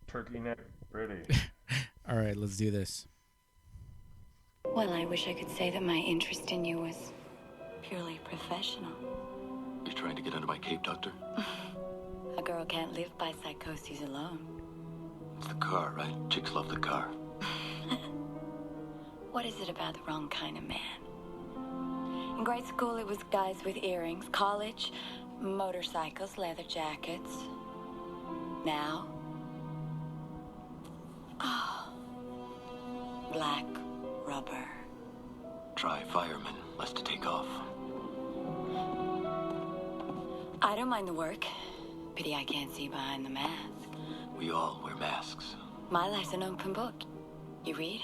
turkey neck pretty. All right, let's do this. Well, I wish I could say that my interest in you was purely professional. You're trying to get under my cape, Doctor? A girl can't live by psychoses alone. It's the car, right? Chicks love the car. What is it about the wrong kind of man? In grade school, it was guys with earrings. College, motorcycles, leather jackets. Now, black rubber. Try fireman, less to take off. I don't mind the work. Pity I can't see behind the mask. We all wear masks. My life's an open book. You read?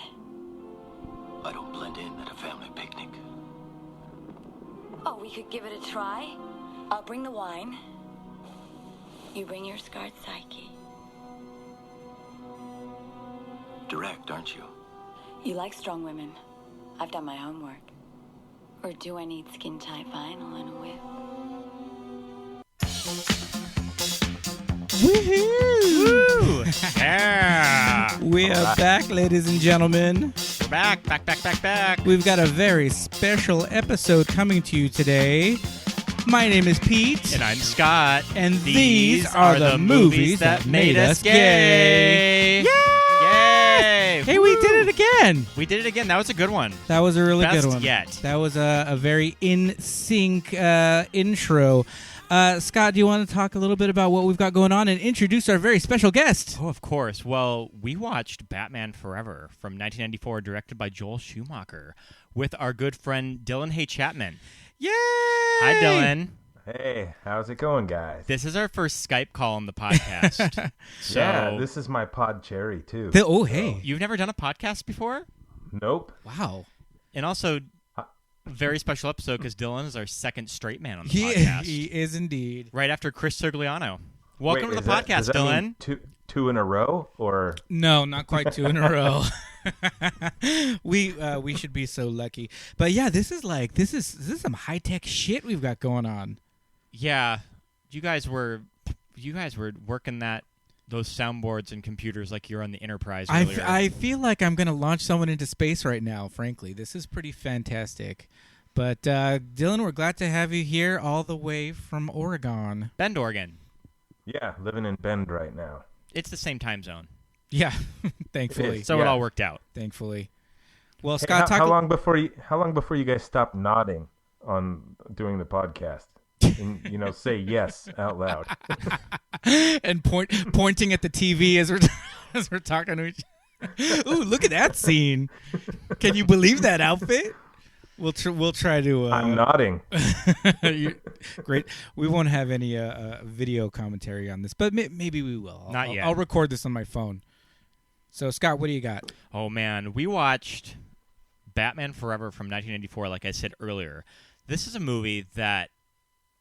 I don't blend in at a family picnic. Oh, we could give it a try. I'll bring the wine. You bring your scarred psyche. Direct, aren't you? You like strong women. I've done my homework. Or do I need skin-tight vinyl and a whip? Woohoo! Yeah! We are back, ladies and gentlemen. We're back. We've got a very special episode coming to you today. My name is Pete. And I'm Scott. And these are the movies that made us gay. Yay! Yay! Hey, we did it again. We did it again. That was a good one. That was a really Best good one. yet. That was a very in-sync intro. Scott, do you want to talk a little bit about what we've got going on and introduce our very special guest? Oh, of course. Well, we watched Batman Forever from 1994, directed by Joel Schumacher, with our good friend Dylan Hay-Chapman. Yay! Hi, Dylan. Hey, how's it going, guys? This is our first Skype call on the podcast. So, yeah, this is my pod cherry, too. Hey. You've never done a podcast before? Nope. Wow. And also, very special episode because Dylan is our second straight man on the podcast. He is indeed. Right after Chris Sigliano. Welcome Wait, to the podcast, does that Dylan. mean two in a row, or No, not quite two in a row. We should be so lucky. But yeah, this is some high tech shit we've got going on. Yeah, you guys were working those soundboards and computers like you're on the Enterprise earlier. I feel like I'm going to launch someone into space right now, frankly. This is pretty fantastic. But Dylan, we're glad to have you here all the way from Oregon. Bend, Oregon. yeah, living in Bend right now. It's the same time zone, Yeah, thankfully. is. so it Yeah. all worked out. Thankfully. Well, Hey, Scott, how long before you guys stop nodding on doing the podcast? And, say yes out loud. and pointing at the TV as we're talking to each other. Ooh, look at that scene. Can you believe that outfit? We'll try to I'm nodding. Great. We won't have any video commentary on this, but maybe we will. Not yet. I'll record this on my phone. So, Scott, what do you got? Oh man, we watched Batman Forever from 1994 like I said earlier. This is a movie that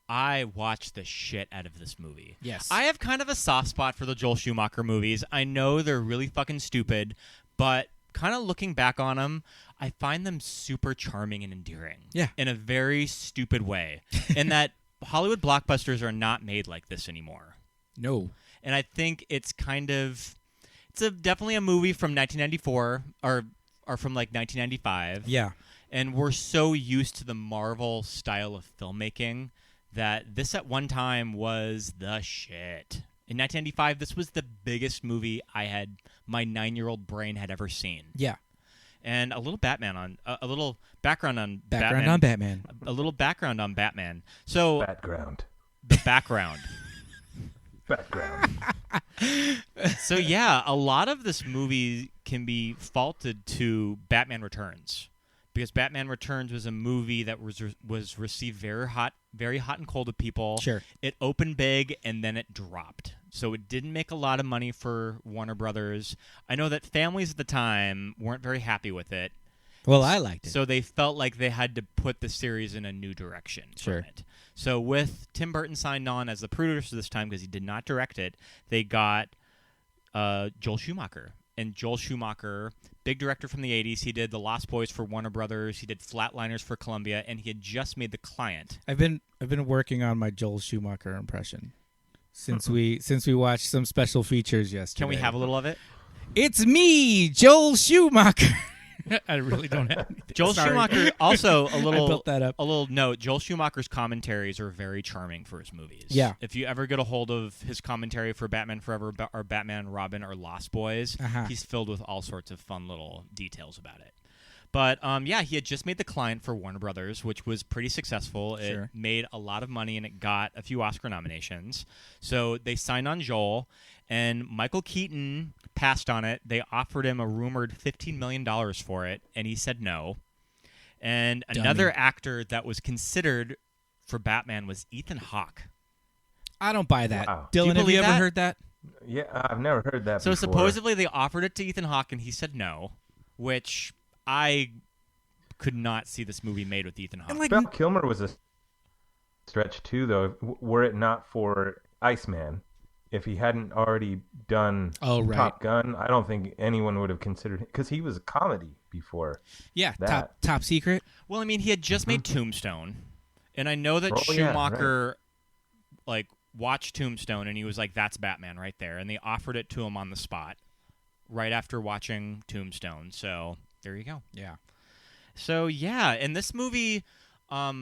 I watched the shit out of this movie. Yes. I have kind of a soft spot for the Joel Schumacher movies. I know they're really fucking stupid, but kind of looking back on them, I find them super charming and endearing. Yeah. In a very stupid way. In that Hollywood blockbusters are not made like this anymore. No. And I think it's definitely a movie from 1994 or from like 1995. Yeah. And we're so used to the Marvel style of filmmaking that this at one time was the shit. In 1995, this was the biggest movie my 9-year-old brain had ever seen. Yeah. And a little background on Batman. On Batman. A little background on Batman. So Background. the background. Background. So yeah, a lot of this movie can be faulted to Batman Returns. Because Batman Returns was a movie that was received very hot and cold with people. Sure. It opened big and then it dropped. So it didn't make a lot of money for Warner Brothers. I know that families at the time weren't very happy with it. Well, I liked it. So they felt like they had to put the series in a new direction Sure. from it. So with Tim Burton signed on as the producer this time because he did not direct it, they got Joel Schumacher. And Joel Schumacher, big director from the 80s, he did The Lost Boys for Warner Brothers, he did Flatliners for Columbia, and he had just made The Client. I've been working on my Joel Schumacher impression. since we watched some special features yesterday. Can we have a little of it? It's me, Joel Schumacher. I really don't have anything. Joel Sorry. Schumacher, also a little I built that up. A little note, Joel Schumacher's commentaries are very charming for his movies. Yeah. If you ever get a hold of his commentary for Batman Forever or Batman, Robin, or Lost Boys, he's filled with all sorts of fun little details about it. But, yeah, he had just made The Client for Warner Brothers, which was pretty successful. It made a lot of money, and it got a few Oscar nominations. So they signed on Joel, and Michael Keaton passed on it. They offered him a rumored $15 million for it, and he said no. And another actor that was considered for Batman was Ethan Hawke. I don't buy that. Wow. Dylan, have you ever that? heard that? Yeah, I've never heard that So before. supposedly they offered it to Ethan Hawke, and he said no, which I could not see this movie made with Ethan Hawke. And like, Val Kilmer was a stretch too, though. Were it not for Iceman, if he hadn't already done Top Gun, I don't think anyone would have considered him, because he was a comedy before. yeah, that. top secret. Well, I mean, he had just made Tombstone, and I know that Schumacher watched Tombstone, and he was like, "That's Batman right there," and they offered it to him on the spot right after watching Tombstone. So there you go. Yeah. So yeah, in this movie, a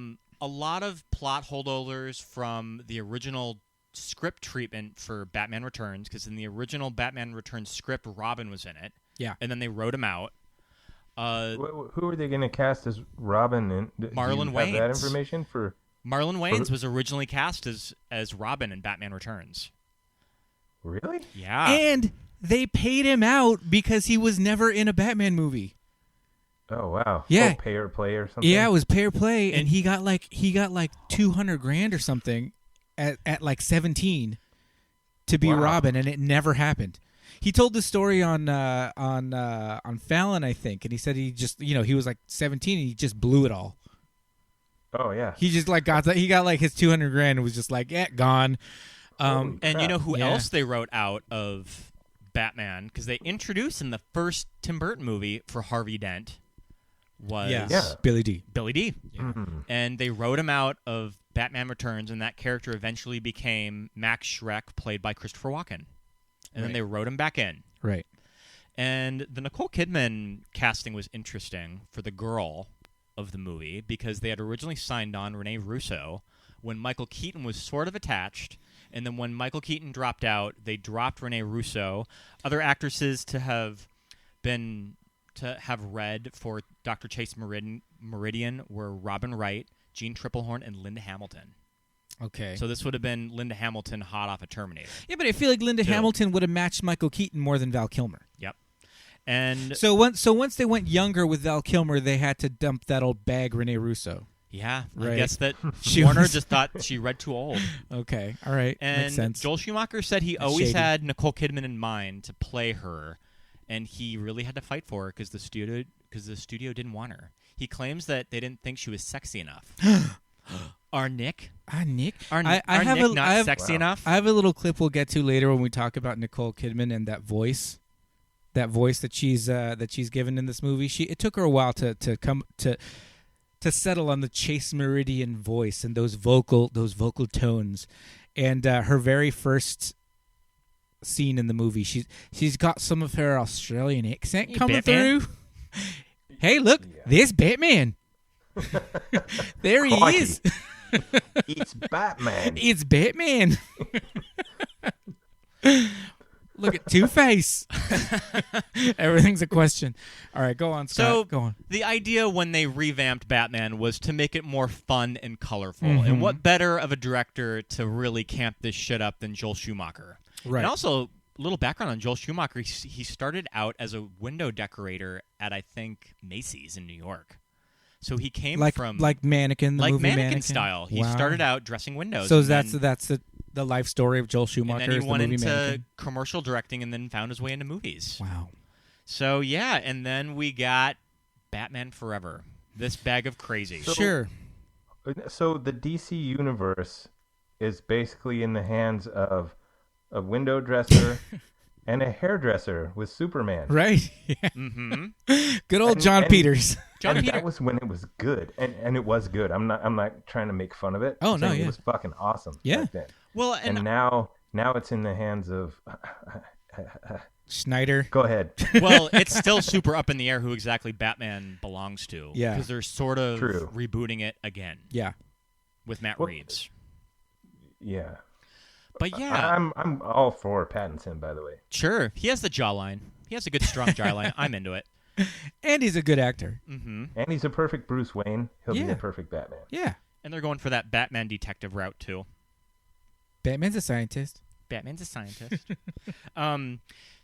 lot of plot holdovers from the original script treatment for Batman Returns, because in the original Batman Returns script, Robin was in it. Yeah. And then they wrote him out. Who are they going to cast as Robin? Marlon Do you have that Wayans. information for? Marlon Wayans was originally cast as Robin in Batman Returns. Really? Yeah. And they paid him out because he was never in a Batman movie. Oh wow. Yeah. Pay or play or something. Yeah, it was pay or play, and he got like $200,000 or something at like 17 to be Robin, and it never happened. He told the story on Fallon, I think, and he said he just he was like 17 and he just blew it all. Oh yeah. He just like got like his $200,000 and was just like, gone. And you know who else they wrote out of Batman, because they introduced in the first Tim Burton movie for Harvey Dent was Billy D. Billy D. Yeah. Mm-hmm. And they wrote him out of Batman Returns, and that character eventually became Max Schreck, played by Christopher Walken. And then they wrote him back in. Right. And the Nicole Kidman casting was interesting for the girl of the movie, because they had originally signed on Rene Russo when Michael Keaton was sort of attached. And then when Michael Keaton dropped out, they dropped Rene Russo. Other actresses to have read for Dr. Chase Meridian were Robin Wright, Jean Triplehorn, and Linda Hamilton. Okay. So this would have been Linda Hamilton hot off a Terminator. Yeah, but I feel like Linda Hamilton would have matched Michael Keaton more than Val Kilmer. Yep. And so once they went younger with Val Kilmer, they had to dump that old bag Rene Russo. Yeah, right. I guess that She Warner was- just thought she read too old. Okay, all right, And makes sense. Joel Schumacher said he That's always shady. had Nicole Kidman in mind to play her, and he really had to fight for her because the studio didn't want her. He claims that they didn't think she was sexy enough. Our Nick? Nick? Our I Nick have not sexy enough? I have a little clip we'll get to later when we talk about Nicole Kidman and that voice that she's given in this movie. It took her a while to come to settle on the Chase Meridian voice and those vocal tones. And her very first scene in the movie, she's got some of her Australian accent Hey, coming Batman. through. Hey, look, there's Batman. There he Crikey. is. It's Batman. It's Batman. Look at Two-Face. Everything's a question. All right, go on, Scott. So go on. the idea when they revamped Batman was to make it more fun and colorful. Mhm. And what better of a director to really camp this shit up than Joel Schumacher? Right. And also, a little background on Joel Schumacher. He started out as a window decorator at, I think, Macy's in New York. So he came from Mannequin, the movie Mannequin style. He Wow. started out dressing windows. So and that's then, the life story of Joel Schumacher. and then is he the went movie into Mannequin. commercial directing and then found his way into movies. Wow. So yeah, and then we got Batman Forever. This bag of crazy. Sure. So the DC universe is basically in the hands of a window dresser and a hairdresser with Superman. Right. Yeah. Mm-hmm. Good old John Peters. John And Peter. that was when it was good, and it was good. I'm not trying to make fun of it. Oh, I'm no, saying yeah. It was fucking awesome. Yeah. Back then. Well, And now Now it's in the hands of Snyder. Go ahead. Well, it's still super up in the air who exactly Batman belongs to. Yeah. Because they're sort of True. rebooting it again. Yeah. With Matt Well, Reeves. Yeah. But yeah. I'm all for Pattinson, by the way. Sure. He has the jawline. He has a good strong jawline. I'm into it. And he's a good actor. Mm-hmm. And he's a perfect Bruce Wayne. He'll be Yeah. a perfect Batman. Yeah. And they're going for that Batman detective route, too. Batman's a scientist. Batman's a scientist.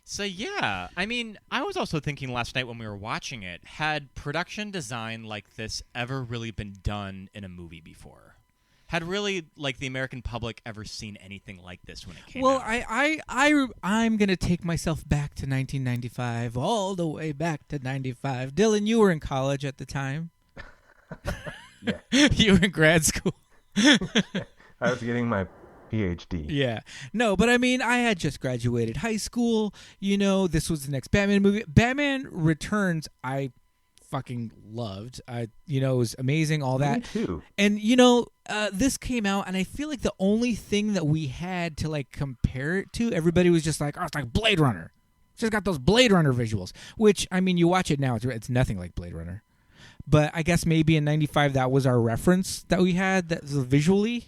So, yeah. I mean, I was also thinking last night when we were watching it, had production design like this ever really been done in a movie before? Had really, like, the American public ever seen anything like this when it came Well, out? I'm gonna take myself back to 1995, all the way back to 95. Dylan, you were in college at the time. Yeah. You were in grad school. I was getting my PhD. Yeah. No, but I mean, I had just graduated high school. You know, this was the next Batman movie. Batman Returns, I fucking loved. It was amazing, all that. Me too. And, this came out, and I feel like the only thing that we had to, like, compare it to, everybody was just like, oh, it's like Blade Runner. It's just got those Blade Runner visuals, which, I mean, you watch it now, it's nothing like Blade Runner. But I guess maybe in 95 that was our reference that we had that visually.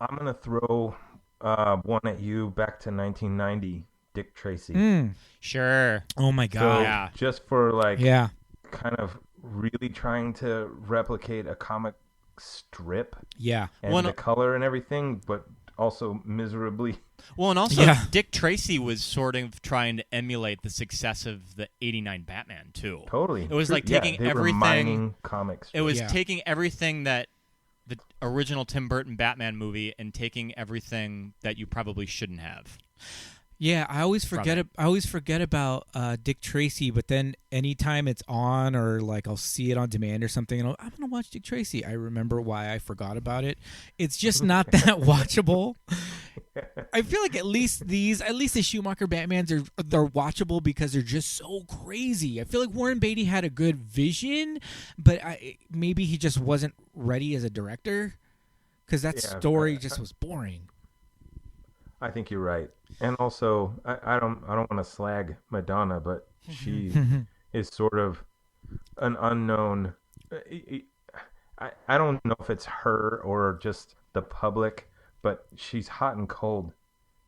I'm going to throw one at you back to 1990, Dick Tracy. Sure. Oh, my So God. Yeah. just for, like, Yeah. kind of really trying to replicate a comic strip Yeah. and Well, the color and everything, but also miserably. Well, and also, Yeah. Dick Tracy was sort of trying to emulate the success of the '89 Batman too. Totally. It was True. like taking they were everything. mining comics. It was Yeah. taking everything that the original Tim Burton Batman movie and taking everything that you probably shouldn't have. Yeah, I always forget. it. I always forget about Dick Tracy, but then anytime it's on, or like I'll see it on demand or something, and I'm gonna watch Dick Tracy. I remember why I forgot about it. It's just not that watchable. I feel like at least the Schumacher Batmans they're watchable because they're just so crazy. I feel like Warren Beatty had a good vision, but maybe he just wasn't ready as a director because that story just was boring. I think you're right, and also I don't want to slag Madonna, but she is sort of an unknown. I don't know if it's her or just the public, but she's hot and cold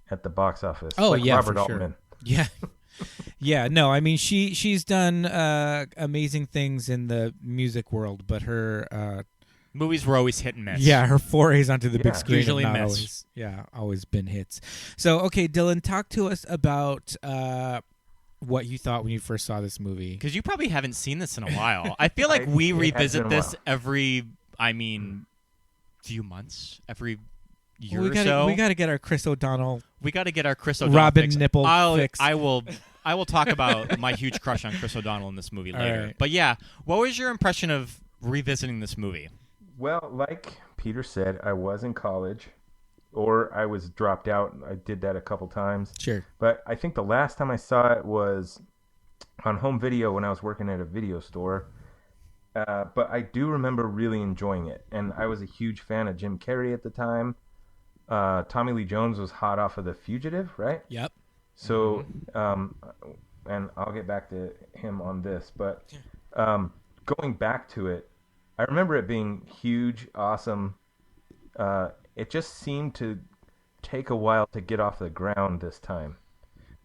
at the box office. Oh, like yeah, Robert for Altman. Sure. Yeah. No, I mean she's done amazing things in the music world, but her Movies were always hit and miss. yeah, her forays onto the big Yeah. screen Usually have not miss. always been hits. So, okay, Dylan, talk to us about what you thought when you first saw this movie. Because you probably haven't seen this in a while. I feel like It we has revisit been a this while. every, few months, every year we or so. We got to get our Chris O'Donnell. We got to get our Chris O'Donnell Robin fix. nipple fix. I will talk about my huge crush on Chris O'Donnell in this movie later. right. But yeah, what was your impression of revisiting this movie? Well, like Peter said, I was in college, or I was dropped out. I did that a couple times. Sure. But I think the last time I saw it was on home video when I was working at a video store. But I do remember really enjoying it. And I was a huge fan of Jim Carrey at the time. Tommy Lee Jones was hot off of The Fugitive, right? Yep. So, and I'll get back to him on this. But going back to it, I remember it being huge, awesome. It just seemed to take a while to get off the ground this time.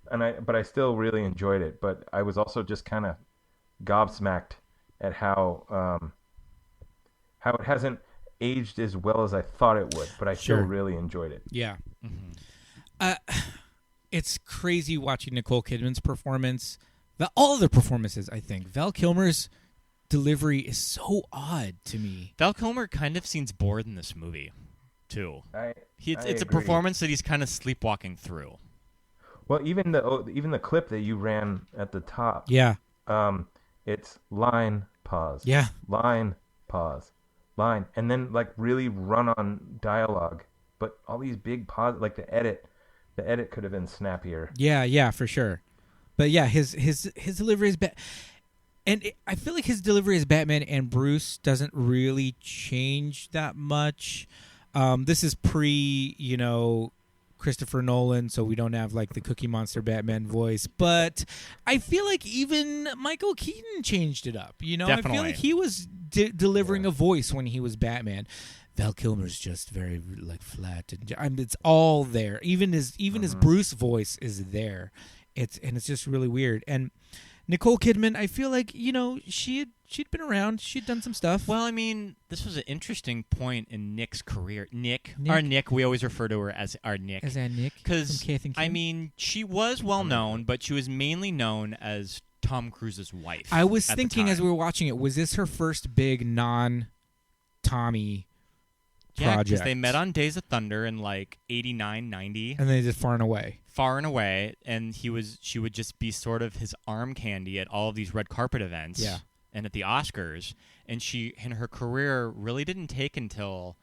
But I still really enjoyed it. But I was also just kind of gobsmacked at how it hasn't aged as well as I thought it would. But I still Sure. really enjoyed it. Yeah. It's crazy watching Nicole Kidman's performance. All of their performances, I think. Val Kilmer's delivery is so odd to me. Val Kilmer kind of seems bored in this movie, too. It's a agree. performance that he's kind of sleepwalking through. Well, even the clip that you ran at the top. Yeah. It's line, pause. Yeah. Line, pause. Line. And then like really run on dialogue. But all these big pause, like the edit could have been snappier. Yeah, for sure. But yeah, his delivery is bad. And I feel like his delivery as Batman and Bruce doesn't really change that much. This is pre, Christopher Nolan, so we don't have like the Cookie Monster Batman voice. But I feel like even Michael Keaton changed it up. You know, Definitely. I feel like he was delivering a voice when he was Batman. Val Kilmer's just very like flat, and it's all there. Even his Bruce voice is there. It's just really weird. And Nicole Kidman, I feel like, you know, she'd been around. She'd done some stuff. Well, I mean, this was an interesting point in Nick's career. Nick. Our Nick, we always refer to her as our Nick. As our Nick. Because, I mean, she was well-known, but she was mainly known as Tom Cruise's wife. I was thinking as we were watching it, was this her first big non-Tommy project? Because they met on Days of Thunder in like 89, 90. And they did Far and Away. Far and Away, and she would just be sort of his arm candy at all of these red carpet events. Yeah. And at the Oscars, and her career really didn't take until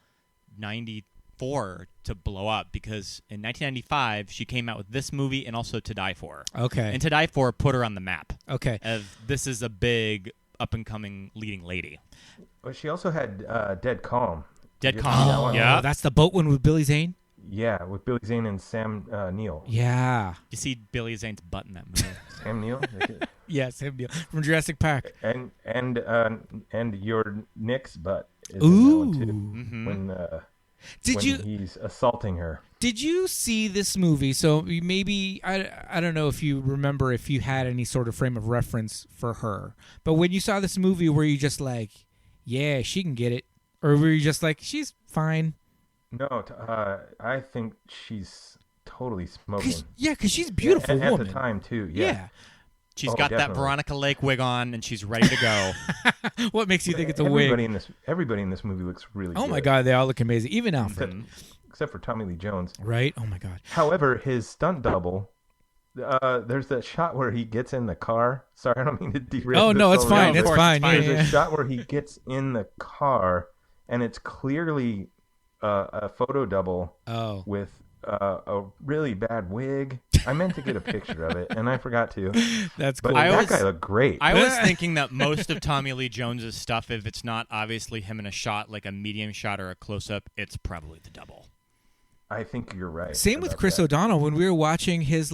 94 to blow up, because in 1995 she came out with this movie and also To Die For. Okay. And To Die For put her on the map. Okay. This is a big up and coming leading lady. Well, she also had Dead Calm. Dead Calm. Yeah. That's the boat one with Billy Zane. Yeah, with Billy Zane and Sam Neill. Yeah. You see Billy Zane's butt in that movie. Sam Neill? Yeah, Sam Neill from Jurassic Park. And your Nick's butt is Ooh. in that one too. Mm-hmm. When he's assaulting her. Did you see this movie? So maybe I don't know if you remember, if you had any sort of frame of reference for her. But when you saw this movie, were you just like, yeah, she can get it? Or were you just like, she's fine? No, I think she's totally smoking. Because she's a beautiful woman. woman. At the time, too, yeah. She's got that Veronica Lake wig on, and she's ready to go. What makes you think it's a wig? Everybody in this movie looks really good. Oh, my God, they all look amazing. Even Alfred. Except for Tommy Lee Jones. Right? Oh, my God. However, his stunt double, there's that shot where he gets in the car. Sorry, I don't mean to derail. Oh, no, it's fine. It's fine. There's a shot where he gets in the car, and it's clearly a photo double with a really bad wig. I meant to get a picture of it, and I forgot to. That's cool. But that guy looked great. I was thinking that most of Tommy Lee Jones's stuff, if it's not obviously him in a shot, like a medium shot or a close-up, it's probably the double. I think you're right. Same with Chris O'Donnell. When we were watching his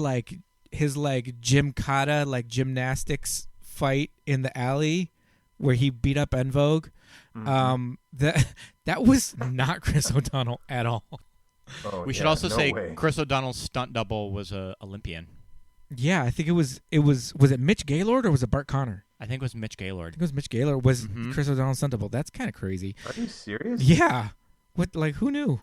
gymkhana, like gymnastics fight in the alley where he beat up En Vogue, that was not Chris O'Donnell at all. Oh, we should also say way. Chris O'Donnell's stunt double was a Olympian. Yeah, I think was it Mitch Gaylord or was it Bart Connor? I think it was Mitch Gaylord. I think it was Mitch Gaylord was Chris O'Donnell's stunt double. That's kind of crazy. Are you serious? Yeah. What? Like, who knew?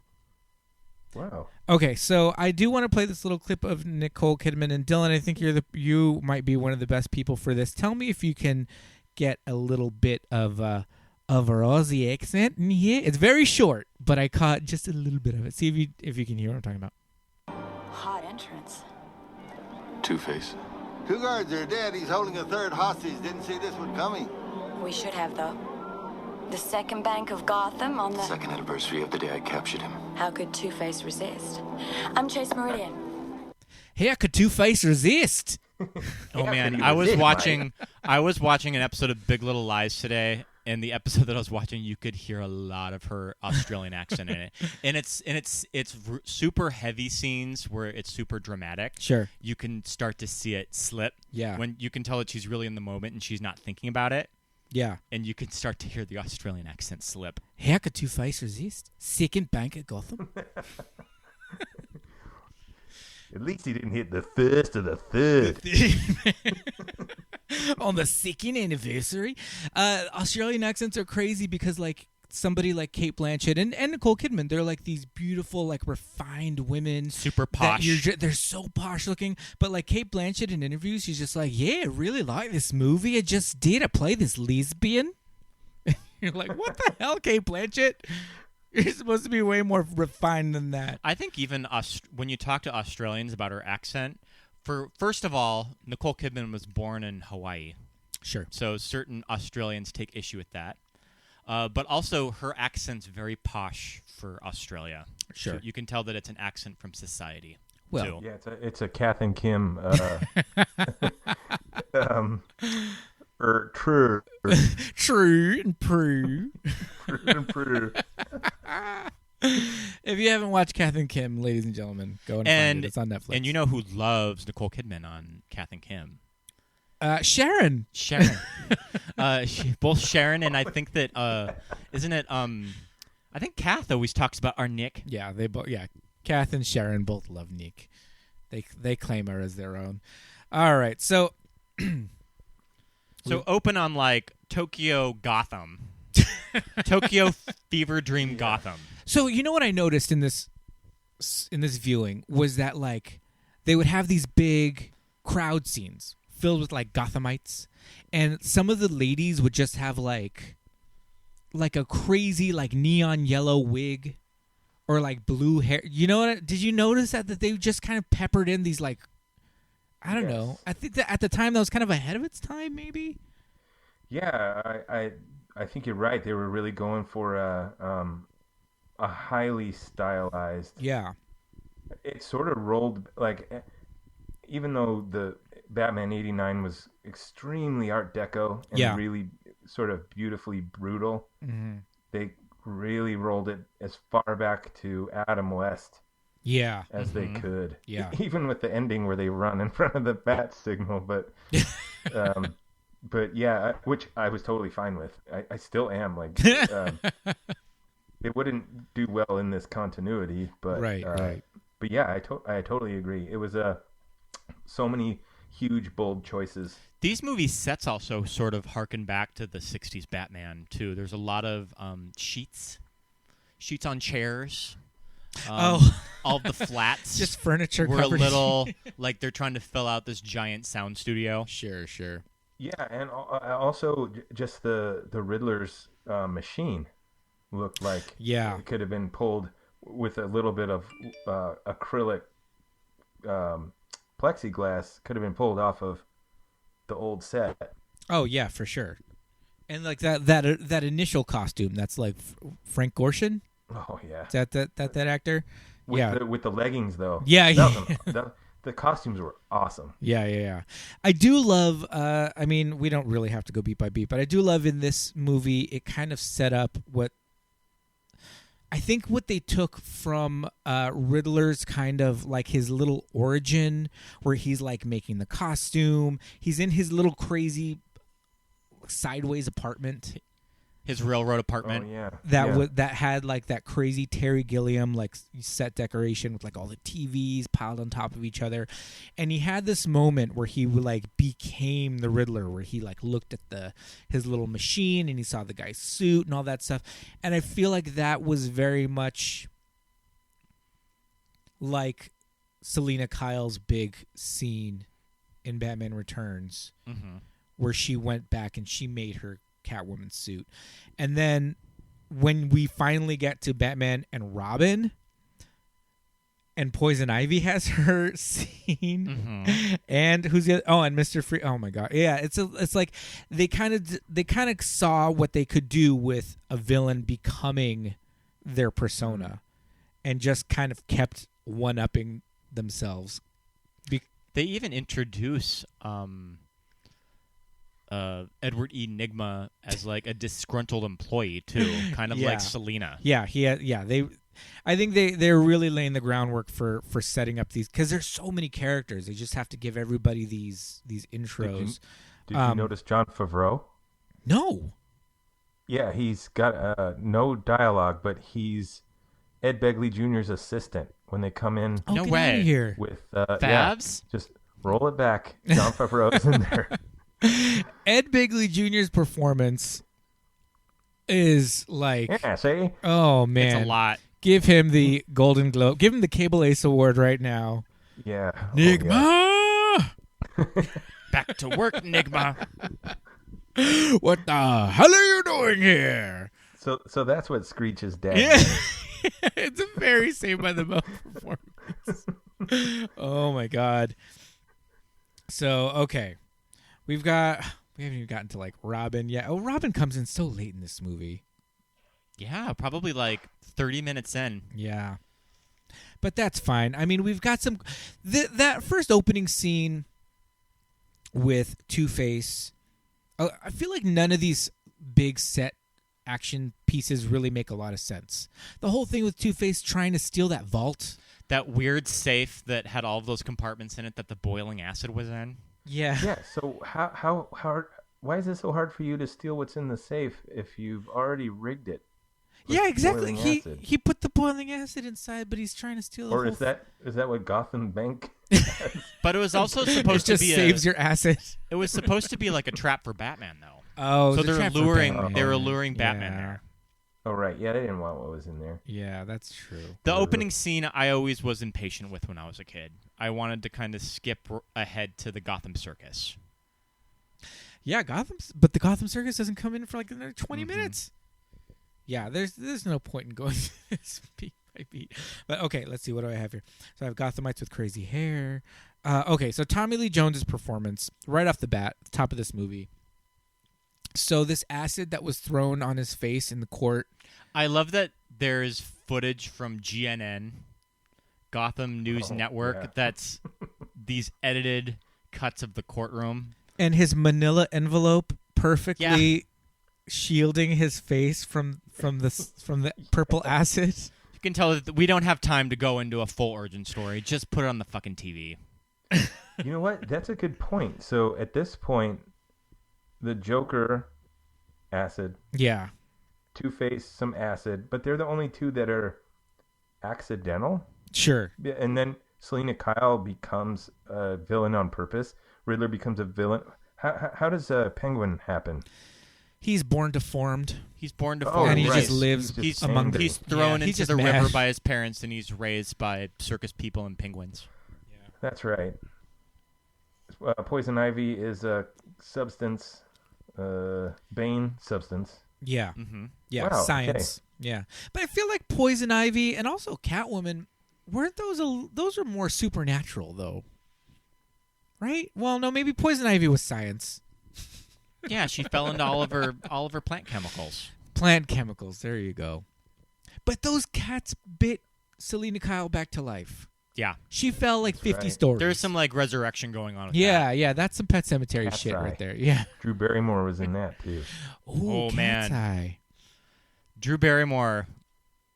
Wow. Okay, so I do want to play this little clip of Nicole Kidman, and Dylan, I think you might be one of the best people for this. Tell me if you can get a little bit of a Aussie accent in here. It's very short, but I caught just a little bit of it. See if you can hear what I'm talking about. Hot entrance. Two-Face. Two guards are dead. He's holding a third hostage. Didn't see this one coming. We should have, though. The second bank of Gotham on the... Second anniversary of the day I captured him. How could Two-Face resist? I'm Chase Meridian. How could Two-Face resist? Oh man, I was watching an episode of Big Little Lies today, and the episode that I was watching, you could hear a lot of her Australian accent in it, and it's super heavy scenes where it's super dramatic. Sure, you can start to see it slip. Yeah, when you can tell that she's really in the moment and she's not thinking about it. Yeah, and you can start to hear the Australian accent slip. How could Two-Face resist? Second bank of Gotham. At least he didn't hit the first or the third. On the second anniversary. Australian accents are crazy because, like, somebody like Cate Blanchett and Nicole Kidman, they're like these beautiful, like, refined women. Super posh. They're so posh looking. But, like, Cate Blanchett in interviews, she's just like, yeah, I really like this movie. I just did. I play this lesbian. You're like, what the hell, Cate Blanchett? You're supposed to be way more refined than that. I think even when you talk to Australians about her accent, first of all, Nicole Kidman was born in Hawaii. Sure. So certain Australians take issue with that. But also, her accent's very posh for Australia. Sure. So you can tell that it's an accent from society. Well, too. Yeah, it's a Kath and Kim. True. True and Prue. True and Prue. If you haven't watched Kath and Kim, ladies and gentlemen, go and find it. It's on Netflix. And you know who loves Nicole Kidman on Kath and Kim? Sharon. Both Sharon and I think that isn't it? I think Kath always talks about our Nick. Yeah, they both. Yeah, Kath and Sharon both love Nick. They claim her as their own. All right, so open on like Tokyo Gotham, Tokyo Fever Dream Gotham. So you know what I noticed in this viewing was that like they would have these big crowd scenes filled with like Gothamites, and some of the ladies would just have like a crazy like neon yellow wig or like blue hair. You know what? Did you notice that they just kind of peppered in these like, I don't know. I think that at the time that was kind of ahead of its time, maybe. Yeah, I think you're right. They were really going for a highly stylized. Yeah. It sort of rolled like, even though the Batman '89 was extremely Art Deco and really sort of beautifully brutal, they really rolled it as far back to Adam West as they could. Yeah. Even with the ending where they run in front of the bat signal, but yeah, which I was totally fine with. I still am. Like, it wouldn't do well in this continuity, but right. But yeah, I totally agree. It was so many huge, bold choices. These movie sets also sort of harken back to the 60s Batman, too. There's a lot of sheets on chairs. All the flats. Just furniture were covered. A little, like they're trying to fill out this giant sound studio. Sure. Yeah, and also just the Riddler's machine looked like it could have been pulled with a little bit of acrylic plexiglass, could have been pulled off of the old set. Oh yeah, for sure. And like that initial costume, that's like Frank Gorshin. Oh yeah, Is that actor? With the leggings though. Yeah. The costumes were awesome. Yeah. I do love. I mean, we don't really have to go beat by beat, but I do love in this movie. It kind of set up what I think what they took from Riddler's kind of like his little origin, where he's like making the costume. He's in his little crazy sideways apartment. His railroad apartment. Oh, yeah. That had like that crazy Terry Gilliam like set decoration with like all the TVs piled on top of each other, and he had this moment where he like became the Riddler, where he like looked at his little machine and he saw the guy's suit and all that stuff, and I feel like that was very much like Selena Kyle's big scene in Batman Returns, where she went back and she made her Catwoman suit. And then when we finally get to Batman and Robin and Poison Ivy has her scene, and who's the other? And Mr. Free. Oh my god. Yeah, it's like they kind of saw what they could do with a villain becoming their persona and just kind of kept one-upping themselves. They even introduce Edward E. Nygma as like a disgruntled employee too, kind of like Selena. I think they're really laying the groundwork for setting up these, because there's so many characters. They just have to give everybody these intros. Did you notice Jon Favreau? No. Yeah, he's got no dialogue, but he's Ed Begley Jr.'s assistant when they come in. No way. Here with Fabs. Just roll it back. Jon Favreau's in there. Ed Begley Jr.'s performance is like, see? Oh man, it's a lot. Give him the Golden Globe. Give him the Cable Ace Award right now. Yeah, Nygma. Oh, yeah. Back to work, Nygma. What the hell are you doing here? So that's what Screech's dad. Yeah, it's a very Saved by the Bell performance. Oh my god. So okay. We haven't even gotten to like Robin yet. Oh, Robin comes in so late in this movie. Yeah, probably like 30 minutes in. Yeah. But that's fine. I mean, we've got some that first opening scene with Two-Face. I feel like none of these big set action pieces really make a lot of sense. The whole thing with Two-Face trying to steal that vault. That weird safe that had all of those compartments in it that the boiling acid was in. Yeah. Yeah, so how hard... Why is it so hard for you to steal what's in the safe if you've already rigged it? Yeah, exactly. He put the boiling acid inside, but he's trying to steal the Or whole is that what Gotham Bank But it was also supposed to be saves your acid. It was supposed to be like a trap for Batman, though. Oh, so they were Oh. luring Batman Yeah. there. Oh, right. Yeah, they didn't want what was in there. Yeah, that's true. The opening scene I always was impatient with when I was a kid. I wanted to kind of skip ahead to the Gotham Circus. Yeah, but the Gotham Circus doesn't come in for like another 20 minutes. Yeah, there's no point in going this beat by beat. But okay, let's see. What do I have here? So I have Gothamites with crazy hair. Okay, so Tommy Lee Jones's performance right off the bat, top of this movie. So this acid that was thrown on his face in the court. I love that there's footage from GNN, Gotham News Network, that's these edited cuts of the courtroom. And his manila envelope perfectly shielding his face from the purple acid. You can tell that we don't have time to go into a full origin story. Just put it on the fucking TV. You know what? That's a good point. So at this point, the Joker, acid. Yeah. Two-Face, some acid. But they're the only two that are accidental. Sure. And then Selena Kyle becomes a villain on purpose. Riddler becomes a villain. How does Penguin happen? He's born deformed. He's born deformed. And he right. just lives He's among them. He's thrown He's into just the mad. river by his parents, and he's raised by circus people and penguins. That's right. Poison Ivy is a substance, Bane substance. Yeah. Mm-hmm. Yeah, Wow, science. okay. Yeah. But I feel like Poison Ivy and also Catwoman, weren't those are more supernatural though. Right? Well, no, maybe Poison Ivy was science. Yeah, she fell into all of her plant chemicals. Plant chemicals. There you go. But those cats bit Selena Kyle back to life. Yeah. She fell like 50 right. stories. There's some like resurrection going on with Yeah, that. yeah, that's some Pet Cemetery Cat's shit eye. right there. Yeah. Drew Barrymore was in that too. Ooh, Oh, man. Cat's Eye. Drew Barrymore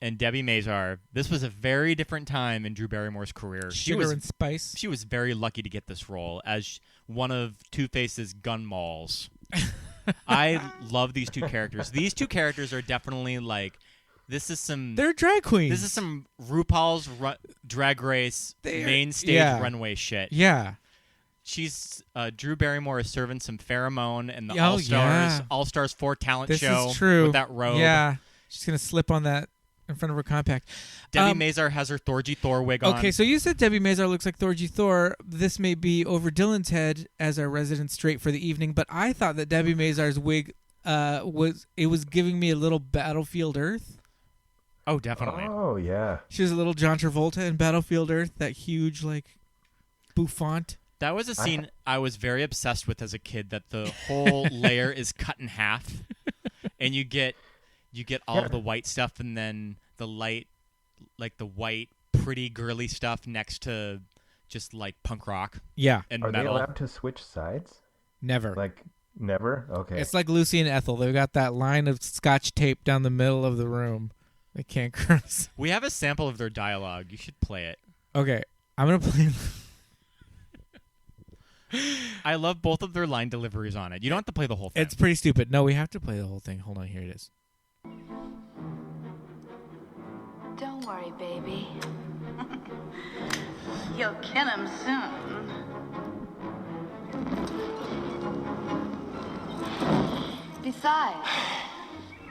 and Debi Mazar. This was a very different time in Drew Barrymore's career. Sugar and Spice. She was very lucky to get this role as one of Two-Face's gun malls. I love these two characters. These two characters are definitely like, this is some... They're drag queens. This is some RuPaul's Drag Race main stage runway shit. Yeah. She's Drew Barrymore is serving some pheromone in the Oh, All-Stars yeah. All-Stars 4 talent This show is true. with that robe. Yeah. She's going to slip on that in front of her compact. Debi Mazar has her Thorgy Thor wig on. Okay, so you said Debi Mazar looks like Thorgy Thor. This may be over Dylan's head as our resident straight for the evening, but I thought that Debi Mazar's wig was giving me a little Battlefield Earth. Oh, definitely. Oh, yeah. She was a little John Travolta in Battlefield Earth, that huge like bouffant. That was a scene I was very obsessed with as a kid, that the whole layer is cut in half and you get all of the white stuff and then the light, like the white pretty girly stuff next to just like punk rock Yeah. and Are metal. they allowed to switch sides? Never. Like, never? Okay. It's like Lucy and Ethel. They've got that line of scotch tape down the middle of the room. They can't cross. We have a sample of their dialogue. You should play it. Okay, I'm going to play... I love both of their line deliveries on it. You don't have to play the whole thing. It's pretty stupid. No, we have to play the whole thing. Hold on, here it is. Don't worry, baby. You'll kill him soon. Besides,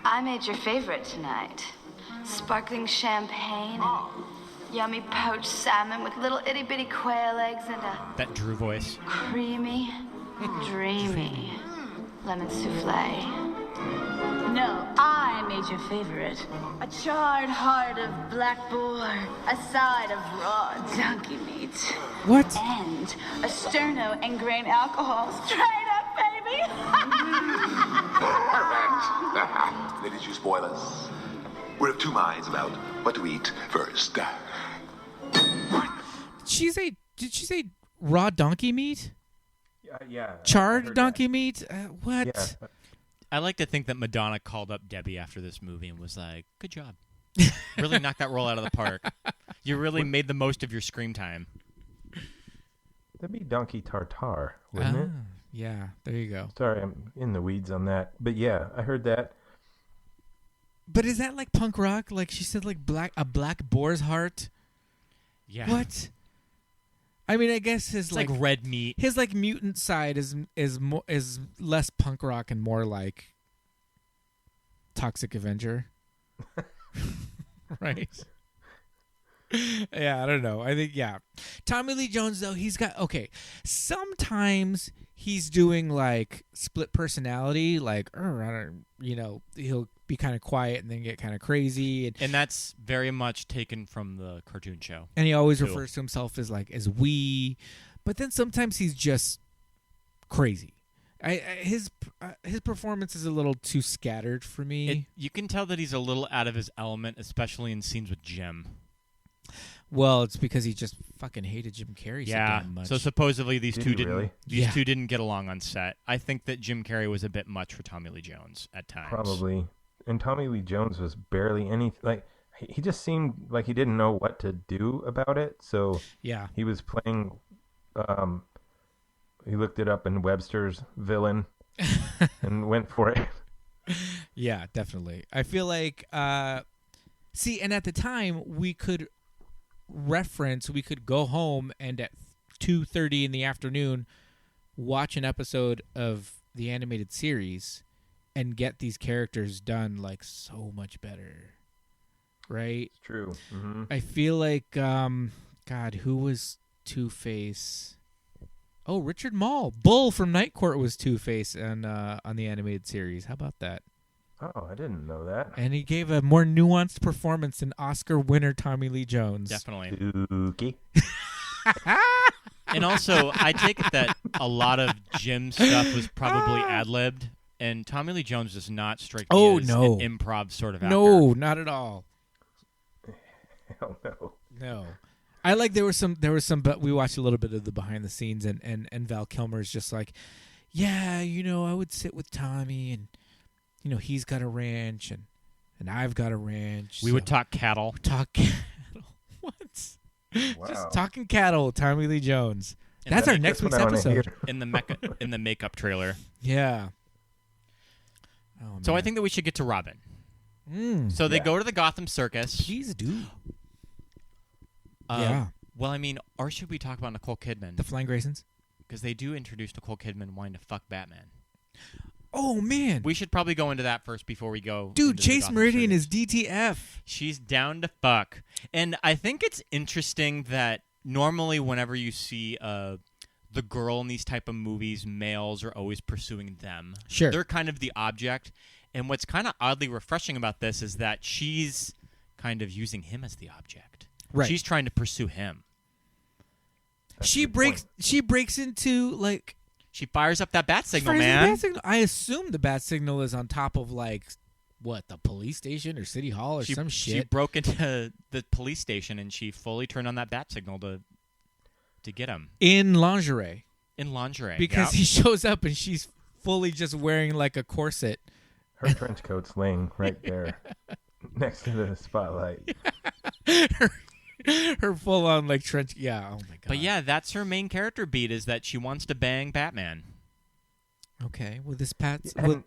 I made your favorite tonight. Sparkling champagne and yummy poached salmon with little itty-bitty quail eggs and a that Drew voice. creamy, dreamy lemon souffle. No, I made your favorite. A charred heart of black boar, a side of raw donkey meat, What? and a sterno and grain alcohol. Straight up, baby! Perfect. Ladies, you spoilers. We're of two minds about what to eat first. Did she say raw donkey meat? yeah. I Charred heard donkey that. meat? What? Yeah. I like to think that Madonna called up Debbie after this movie and was like, "Good job, really knocked that role out of the park. You really made the most of your screen time." That'd be Donkey Tartar, wouldn't it? Yeah, there you go. Sorry, I'm in the weeds on that, but yeah, I heard that. But is that like punk rock? Like she said, like a black boar's heart. Yeah. What? I mean, I guess his it's like red meat. His like mutant side is less punk rock and more like Toxic Avenger, right? Yeah, I don't know. I think Tommy Lee Jones though he's got sometimes he's doing like split personality, like he'll be kind of quiet and then get kind of crazy, and that's very much taken from the cartoon show. And he always refers to himself as we, but then sometimes he's just crazy. His performance is a little too scattered for me. You can tell that he's a little out of his element, especially in scenes with Jim. Well, it's because he just fucking hated Jim Carrey so damn much. So supposedly these two didn't get along on set. I think that Jim Carrey was a bit much for Tommy Lee Jones at times. Probably. And Tommy Lee Jones was barely anything. Like, he just seemed like he didn't know what to do about it. So yeah, he was playing. He looked it up in Webster's villain and went for it. Yeah, definitely. I feel like, and at the time we could go home and at 2:30 in the afternoon watch an episode of the animated series and get these characters done like so much better, right? It's true. Mm-hmm. I feel like God, who was Two-Face? Oh, Richard Mall. Bull from Night Court was Two-Face on the animated series. How about that? Oh, I didn't know that. And he gave a more nuanced performance than Oscar winner Tommy Lee Jones. Definitely. Spooky. And also, I take it that a lot of Jim's stuff was probably ad-libbed, and Tommy Lee Jones does not strike me as an improv sort of actor. No, not at all. Hell no. No. I like there was some but we watched a little bit of the behind the scenes and Val Kilmer's just like, yeah, I would sit with Tommy and he's got a ranch and I've got a ranch. We would talk cattle. What? Wow. Just talking cattle, Tommy Lee Jones. That's our next week's episode. In the makeup trailer. Yeah. Oh, so I think that we should get to Robin. So they go to the Gotham Circus. Please do. Yeah. Well, I mean, or should we talk about Nicole Kidman? The Flying Graysons? Because they do introduce Nicole Kidman wanting to fuck Batman. Oh, man. We should probably go into that first before we go. Dude, Chase Meridian is DTF. She's down to fuck. And I think it's interesting that normally whenever you see the girl in these type of movies, males are always pursuing them. Sure. They're kind of the object. And what's kind of oddly refreshing about this is that she's kind of using him as the object. Right. She's trying to pursue him. She breaks into like. She fires up that bat signal, man. I assume the bat signal is on top of like what, the police station or city hall or some shit. She broke into the police station and she fully turned on that bat signal to get him in lingerie. yep. Because he shows up and she's fully just wearing like a corset. Her trench coat's laying right there next to the spotlight. Her full-on like trench. Yeah. Oh my god. But yeah, that's her main character beat, is that she wants to bang Batman. Okay. Well, this Pat's. And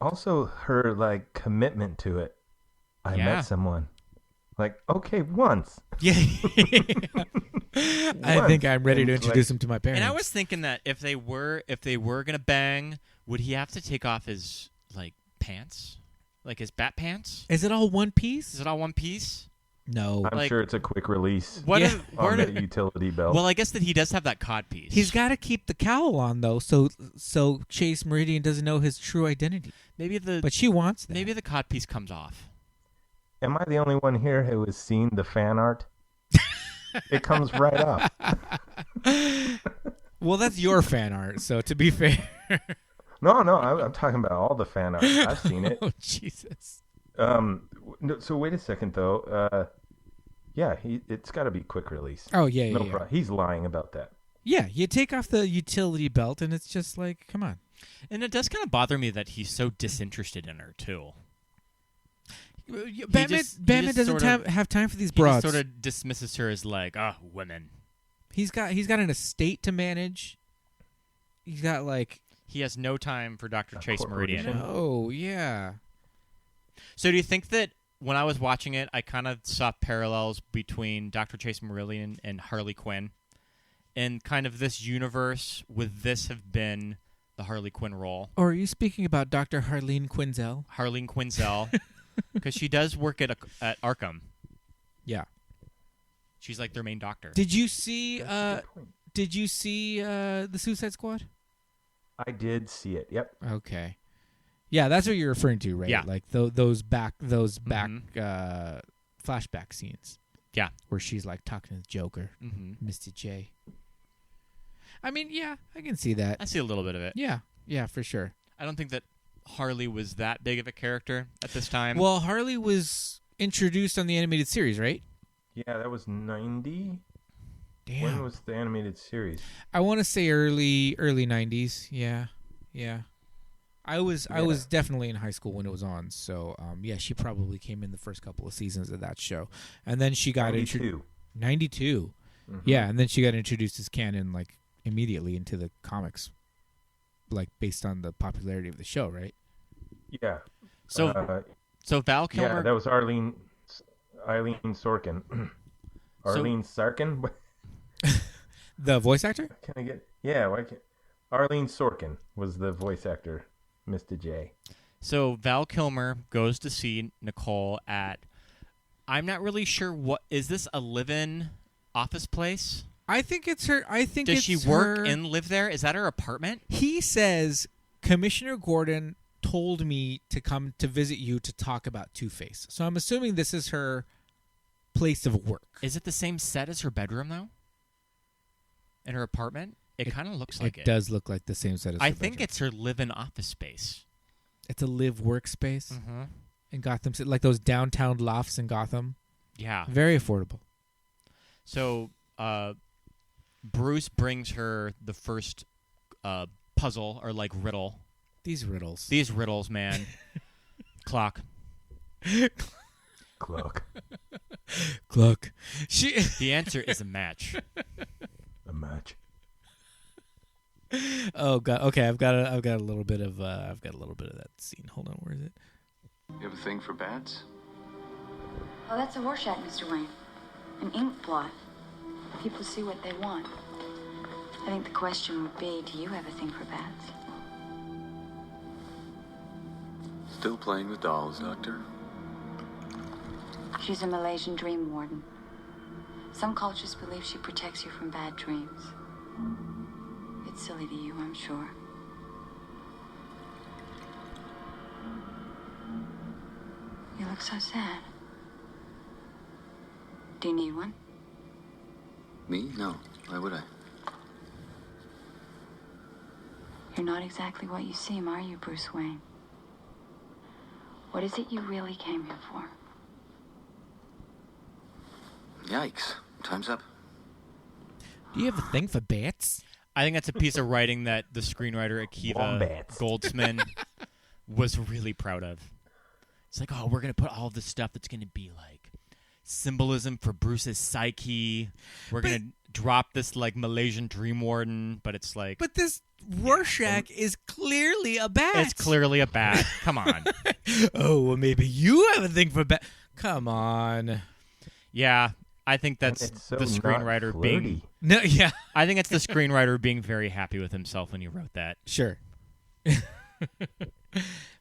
also her like commitment to it. I met someone. Like, okay, once. Yeah. I think I'm ready to introduce him to my parents. And I was thinking that if they were gonna bang, would he have to take off his like pants, like his bat pants? Is it all one piece? No. I'm sure it's a quick release on the utility belt. Well, I guess that he does have that cod piece. He's got to keep the cowl on though, so Chase Meridian doesn't know his true identity. But she wants that. Maybe the cod piece comes off. Am I the only one here who has seen the fan art? It comes right up. Well, that's your fan art, so to be fair. No, I'm talking about all the fan art. I've seen it. Oh, Jesus. So wait a second, though. Yeah, it's got to be quick release. Oh, yeah, yeah. He's lying about that. Yeah, you take off the utility belt, and it's just like, come on. And it does kind of bother me that he's so disinterested in her too. Batman doesn't have time for these broads. He just sort of dismisses her as like, women. He's got an estate to manage. He's got like he has no time for Dr. Chase Meridian. Oh yeah. So do you think that when I was watching it, I kind of saw parallels between Dr. Chase Meridian and Harley Quinn, and kind of this universe would this have been the Harley Quinn role? Or are you speaking about Dr. Harleen Quinzel? Harleen Quinzel, because she does work at Arkham. Yeah. She's like their main doctor. Did you see the Suicide Squad? I did see it. Yep. Okay. Yeah, that's what you're referring to, right? Yeah. Like those back flashback scenes. Yeah. Where she's like talking to the Joker, Mr. J. I mean, yeah, I can see that. I see a little bit of it. Yeah, for sure. I don't think that Harley was that big of a character at this time. Well, Harley was introduced on the animated series, right? Yeah, that was 90. Damn. When was the animated series? I want to say early 90s. Yeah. I was definitely in high school when it was on, so yeah, she probably came in the first couple of seasons of that show, and then she got 92. Yeah, and then she got introduced as canon like immediately into the comics, like based on the popularity of the show, right? Yeah. So Val Kilmer. Yeah, that was Eileen Sorkin. Arlene Sarkin. The voice actor? Can I get? Yeah, why can't? Arlene Sorkin was the voice actor, Mr. J. So Val Kilmer goes to see Nicole at. I'm not really sure what is this a live-in office place? I think it's her. Does she work and live there? Is that her apartment? He says Commissioner Gordon told me to come to visit you to talk about Two-Face. So I'm assuming this is her place of work. Is it the same set as her bedroom though? In her apartment? It kind of looks like it. It does look like the same set as I her think bedroom. it's her live-in office space. It's a live workspace in Gotham City, like those downtown lofts in Gotham. Yeah. Very affordable. So Bruce brings her the first puzzle or like riddle. These riddles, man. Clock. Clock. The answer is a match. A match. Oh god. Okay, I've got a little bit of that scene. Hold on, where is it? You have a thing for bats? Oh, that's a Rorschach, Mr. Wayne. An ink blot. People see what they want. I think the question would be, do you have a thing for bats? Still playing with dolls, Doctor? She's a Malaysian dream warden. Some cultures believe she protects you from bad dreams. It's silly to you, I'm sure. You look so sad. Do you need one? Me? No. Why would I? You're not exactly what you seem, are you, Bruce Wayne? What is it you really came here for? Yikes. Time's up. Do you have a thing for bats? I think that's a piece of writing that the screenwriter Akiva Goldsman was really proud of. It's like, we're going to put all this stuff that's going to be like symbolism for Bruce's psyche. We're going to drop this like Malaysian dream warden, but it's like... But this Rorschach is clearly a bat. It's clearly a bat. Come on. Oh, well, maybe you have a thing for bat. Come on. Yeah, I think that's so the screenwriter being... No, yeah. I think it's the screenwriter being very happy with himself when he wrote that. Sure.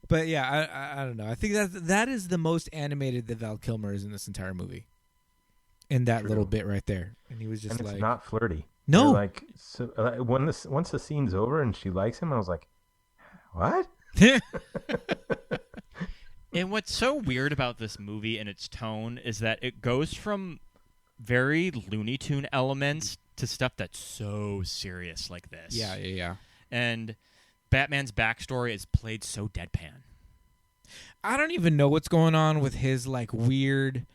But yeah, I don't know. I think that is the most animated that Val Kilmer is in this entire movie. In that little bit right there. And he was just and like... it's not flirty. No. Like, so, once the scene's over and she likes him, I was like, what? And what's so weird about this movie and its tone is that it goes from very Looney Tune elements to stuff that's so serious like this. Yeah. And Batman's backstory is played so deadpan. I don't even know what's going on with his like weird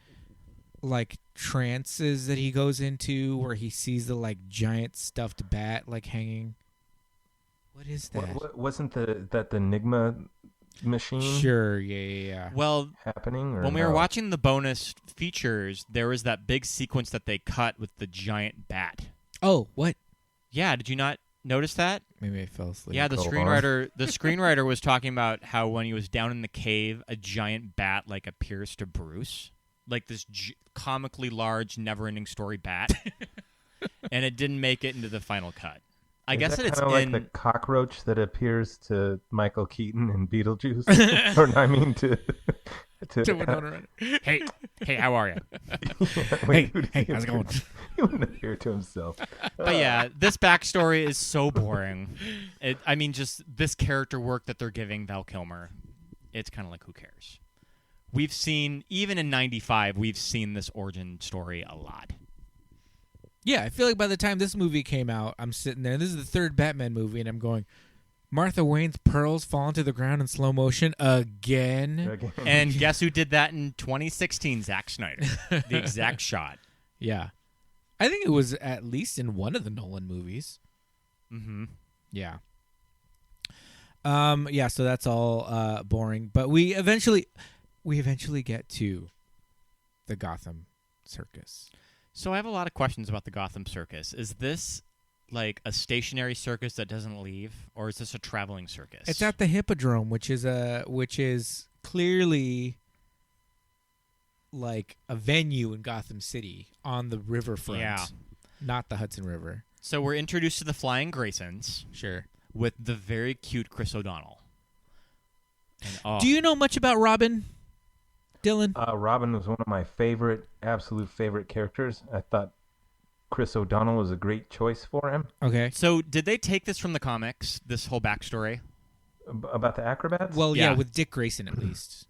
like trances that he goes into where he sees the like giant stuffed bat like hanging. What is that? Wasn't that the Enigma machine? Sure, yeah. Well, happening. Or when we no? were watching the bonus features, there was that big sequence that they cut with the giant bat. Oh, what? Yeah, did you not notice that? Maybe I fell asleep. Yeah, the screenwriter was talking about how when he was down in the cave, a giant bat like appears to Bruce, like this comically large, never-ending story bat, and it didn't make it into the final cut. I guess that it's like the cockroach that appears to Michael Keaton in Beetlejuice, or I mean to hey, how are you? Hey, how's it going? He wouldn't appear to himself. But yeah, this backstory is so boring. Just this character work that they're giving Val Kilmer, it's kind of like, who cares? We've seen, even in 95, we've seen this origin story a lot. Yeah, I feel like by the time this movie came out, I'm sitting there, and this is the third Batman movie, and I'm going, Martha Wayne's pearls falling to the ground in slow motion again. And guess who did that in 2016? Zack Snyder. The exact shot. Yeah. I think it was at least in one of the Nolan movies. Mm-hmm. Yeah. Yeah, so that's all boring. But we eventually get to the Gotham Circus. So I have a lot of questions about the Gotham Circus. Is this like a stationary circus that doesn't leave, or is this a traveling circus? It's at the Hippodrome, which is clearly like a venue in Gotham City on the riverfront. Yeah. Not the Hudson River. So we're introduced to the Flying Graysons. Sure. With the very cute Chris O'Donnell. And, Do you know much about Robin, Dylan? Robin was one of my absolute favorite characters. I thought Chris O'Donnell was a great choice for him. Okay. So did they take this from the comics, this whole backstory? About the acrobats? Well, yeah, with Dick Grayson at least.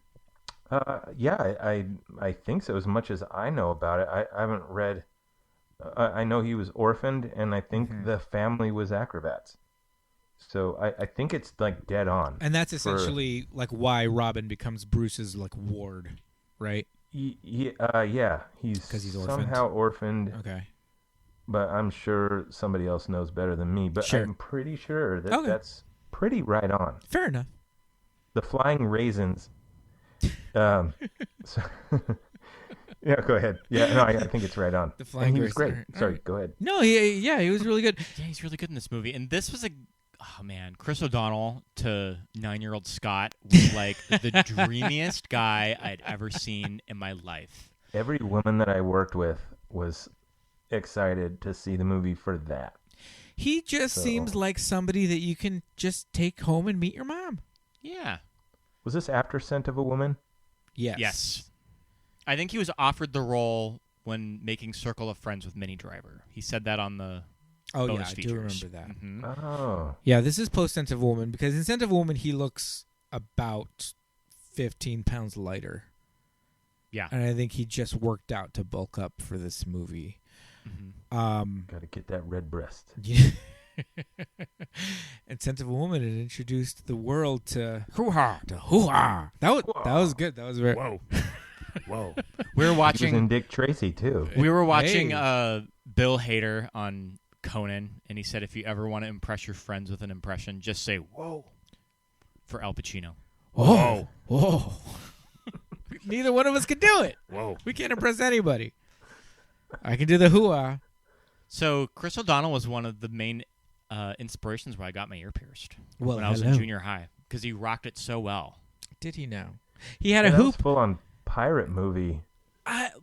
Yeah, I think so, as much as I know about it. I haven't read... I know he was orphaned, and I think the family was acrobats. So I think it's like dead on. And that's essentially like why Robin becomes Bruce's like ward, right? Yeah. He's somehow orphaned. Okay. But I'm sure somebody else knows better than me. But sure. I'm pretty sure that that's pretty right on. Fair enough. The Flying Raisins. Yeah, go ahead. Yeah, no, I think it's right on. The Flying Raisins. He was great. Sorry, right. Go ahead. No, he was really good. Yeah, he's really good in this movie. And this was Chris O'Donnell to 9-year-old Scott was like the dreamiest guy I'd ever seen in my life. Every woman that I worked with was excited to see the movie for that. He just seems like somebody that you can just take home and meet your mom. Yeah. Was this after Scent of a Woman? Yes. I think he was offered the role when making Circle of Friends with Minnie Driver. He said that on the bonus features. I do remember that. Mm-hmm. Oh. Yeah, this is post Scent of a Woman, because in Scent of a Woman he looks about 15 pounds lighter. Yeah. And I think he just worked out to bulk up for this movie. Mm-hmm. Got to get that red breast. Yeah. And Scent of a Woman, it introduced the world to hoo-ha. That was good. That was very... Whoa. We were watching... He was in Dick Tracy, too. We were watching Bill Hader on Conan, and he said if you ever want to impress your friends with an impression, just say, whoa, for Al Pacino. Whoa. Neither one of us can do it. Whoa. We can't impress anybody. I can do the hoo-ah. So Chris O'Donnell was one of the main inspirations where I got my ear pierced when I was hello. in junior high, because he rocked it so well. Did he now? He had a hoop. Full-on pirate movie.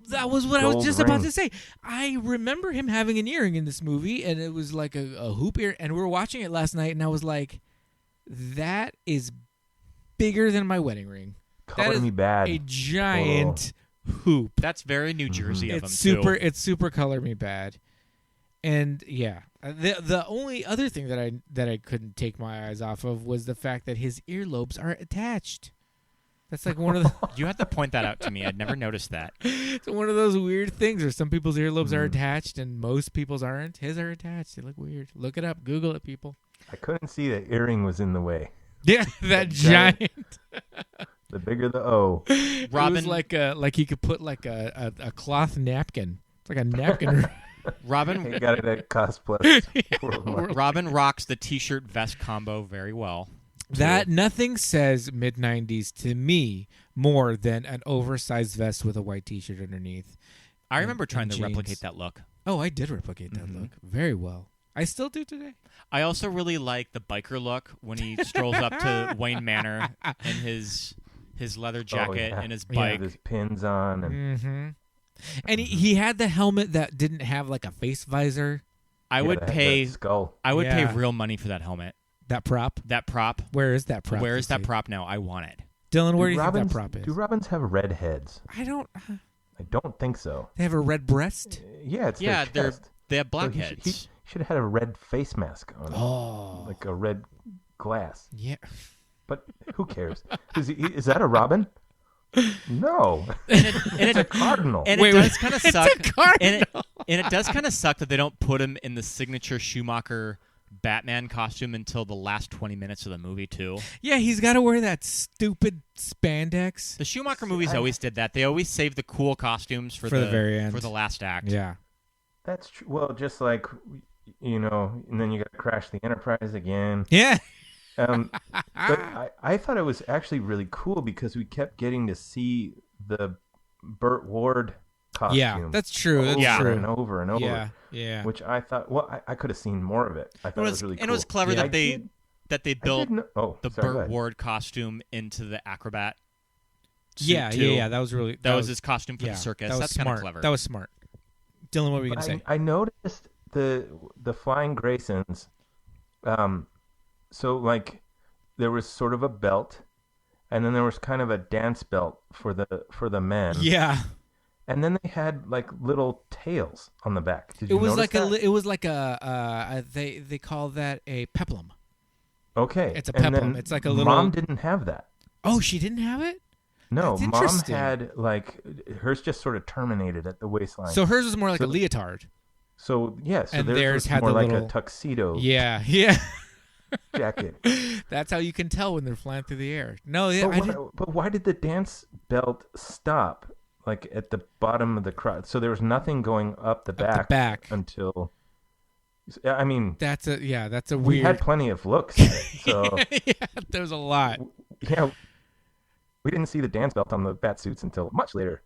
That was what I was just ring. about to say. I remember him having an earring in this movie, and it was like a hoop ear. And we were watching it last night, and I was like, that is bigger than my wedding ring. Color Me Bad. A giant hoop. That's very New Jersey of him, super. too. It's super Color Me Bad. And yeah, the only other thing that I couldn't take my eyes off of was the fact that his earlobes are attached. That's like one of the... You had to point that out to me. I'd never noticed that. It's one of those weird things where some people's earlobes are attached and most people's aren't. His are attached. They look weird. Look it up. Google it, people. I couldn't see the earring was in the way. Yeah, that giant. The bigger the O. Robin, it was like you could put like a cloth napkin. It's like a napkin. Robin He got it at Cost Plus. Robin rocks the t-shirt vest combo very well. That nothing says mid-90s to me more than an oversized vest with a white t-shirt underneath. I remember trying to jeans. replicate that look. Oh, I did replicate that look very well. I still do today. I also really like the biker look when he strolls up to Wayne Manor in his leather jacket and his bike. With his pins on. And, and he had the helmet that didn't have like a face visor. I would pay skull. I would pay real money for that helmet. That prop? That prop. Where is that prop? Where is that prop now? I want it. Dylan, where do you think that prop is? Do Robins have red heads? I don't think so. They have a red breast? Yeah, it's their chest. They have black So heads. He should have had a red face mask on. Oh. Like a red glass. Yeah. But who cares? Is that a robin? No. It's a cardinal. And it does kind of suck. It's a cardinal. And it does kind of suck that they don't put him in the signature Schumacher Batman costume until the last 20 minutes of the movie, too. Yeah, he's got to wear that stupid spandex. The Schumacher movies always did that. They always saved the cool costumes for the very end. For the last act. Yeah. That's true. Well, just like, and then you got to crash the Enterprise again. Yeah. But I thought it was actually really cool because we kept getting to see the Burt Ward costume. Yeah, that's true. That's over true. and over and over. Yeah. Which I thought, I could have seen more of it. I thought it was really cool. And it was clever that they built the Burt Burt Ward costume into the acrobat. Yeah. That was really that was his costume for the circus. That's kind of clever. That was smart. Dylan, what were you going to say? I noticed the Flying Graysons. So like there was sort of a belt, and then there was kind of a dance belt for the men. Yeah. And then they had like little tails on the back. Did you it was notice like that? it was like they call that a peplum. Okay. It's a peplum. It's like a little. Mom didn't have that. Oh, she didn't have it? No, That's Mom interesting. had like hers just sort of terminated at the waistline. So hers was more like a leotard. So yeah, so and theirs theirs was had more the like little a tuxedo. Yeah. Jacket. That's how you can tell when they're flying through the air. No, but why did the dance belt stop like at the bottom of the crotch? So there was nothing going up the back until. I mean, that's a weird. We had plenty of looks, so yeah, there was a lot. Yeah, we didn't see the dance belt on the bat suits until much later.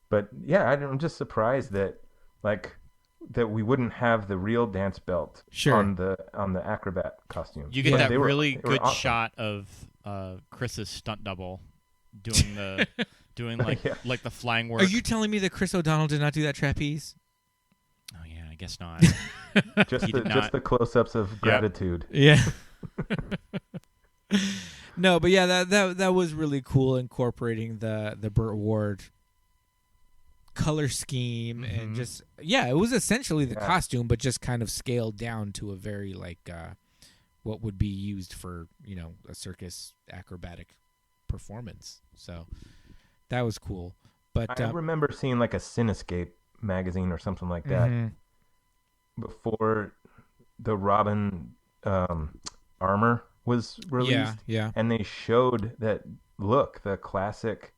But yeah, I'm just surprised that that we wouldn't have the real dance belt on the acrobat costume. You get that really good awesome. Shot of Chris's stunt double doing like the flying work. Are you telling me that Chris O'Donnell did not do that trapeze? Oh yeah, I guess not. just the close-ups of gratitude. Yeah. No, but yeah, that was really cool, incorporating the Burt Ward color scheme and just it was essentially the costume, but just kind of scaled down to a very what would be used for a circus acrobatic performance. So that was cool. But I remember seeing like a Cinescape magazine or something like that before the Robin armor was released. Yeah. And they showed the classic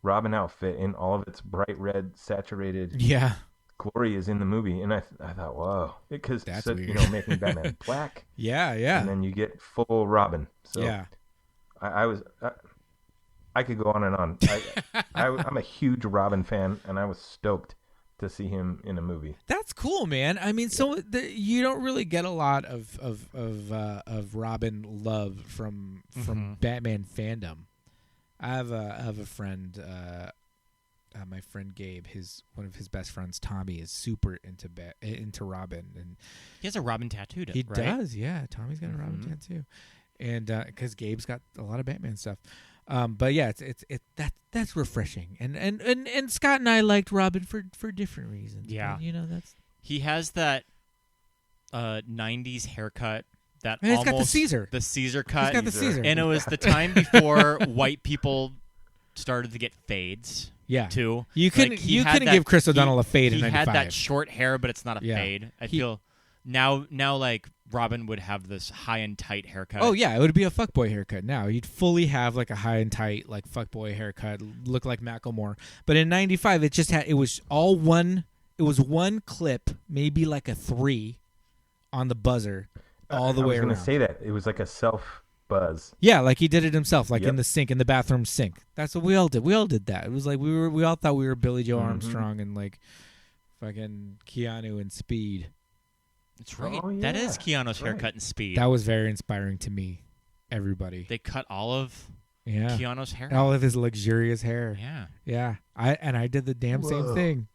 Robin outfit in all of its bright red saturated glory is in the movie. And I thought, whoa, because that's weird. Making Batman black. Yeah. And then you get full Robin. So yeah. I could go on and on. I'm a huge Robin fan, and I was stoked to see him in a movie. That's cool, man. I mean, you don't really get a lot of Robin love from Batman fandom. I have a friend, my friend Gabe. One of his best friends, Tommy, is super into Robin, and he has a Robin tattoo. He does, yeah. Tommy's got a Robin tattoo, and because Gabe's got a lot of Batman stuff. But yeah, that's refreshing, and Scott and I liked Robin for different reasons. Yeah, but, he has that 90s haircut. And it's got the Caesar cut. He's got the Caesar, and it was the time before white people started to get fades. Yeah, too. You couldn't give Chris O'Donnell a fade in 95. He had that short hair, but it's not a fade. I feel now like Robin would have this high and tight haircut. Oh yeah, it would be a fuckboy haircut now. He'd fully have like a high and tight like fuckboy haircut, look like Macklemore. But in 95 it was one clip, maybe like a 3 on the buzzer all the way around. I was going to say that. It was like a self buzz. Yeah, like he did it himself, like in the sink, in the bathroom sink. That's what we all did. We all did that. It was like we all thought we were Billy Joe Armstrong and like fucking Keanu in Speed. That's right. Oh, yeah. That is Keanu's haircut in Speed. That was very inspiring to me. Everybody. They cut all of Keanu's hair. All of his luxurious hair. Yeah. Yeah. I did the damn same thing.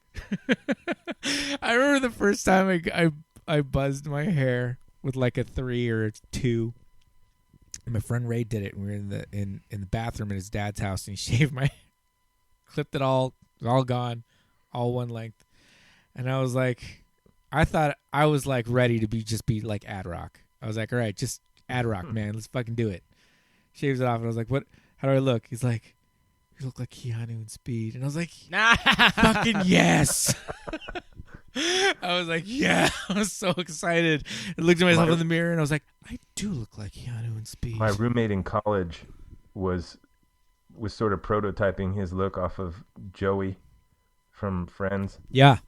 I remember the first time I buzzed my hair with like a 3 or a 2. My friend Ray did it. We were in the bathroom at his dad's house, and he shaved my clipped it all gone, all one length. And I was like, I thought I was like ready to be like Ad Rock. I was like, all right, just Ad Rock, man, let's fucking do it. Shaves it off, and I was like, what? How do I look? He's like, you look like Keanu in Speed. And I was like, fucking yes. I was like, yeah. I was so excited. I looked at myself in the mirror, and I was like, I do look like Keanu in Speed. My roommate in college was sort of prototyping his look off of Joey from Friends. Yeah.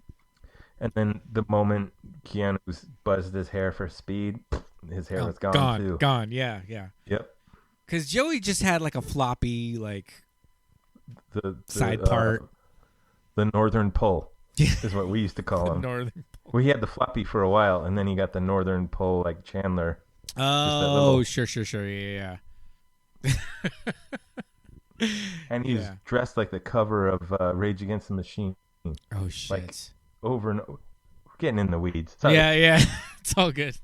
And then the moment Keanu buzzed his hair for Speed, his hair was gone too. Gone, yeah. Yep. Because Joey just had like a floppy, like, the side part. The Northern Pole is what we used to call him. Northern Pole. Well, he had the floppy for a while, and then he got the Northern Pole like Chandler. Oh, sure. Yeah. And he was dressed like the cover of Rage Against the Machine. Oh, shit. Like, over and over. We're getting in the weeds. Sorry. Yeah. It's all good.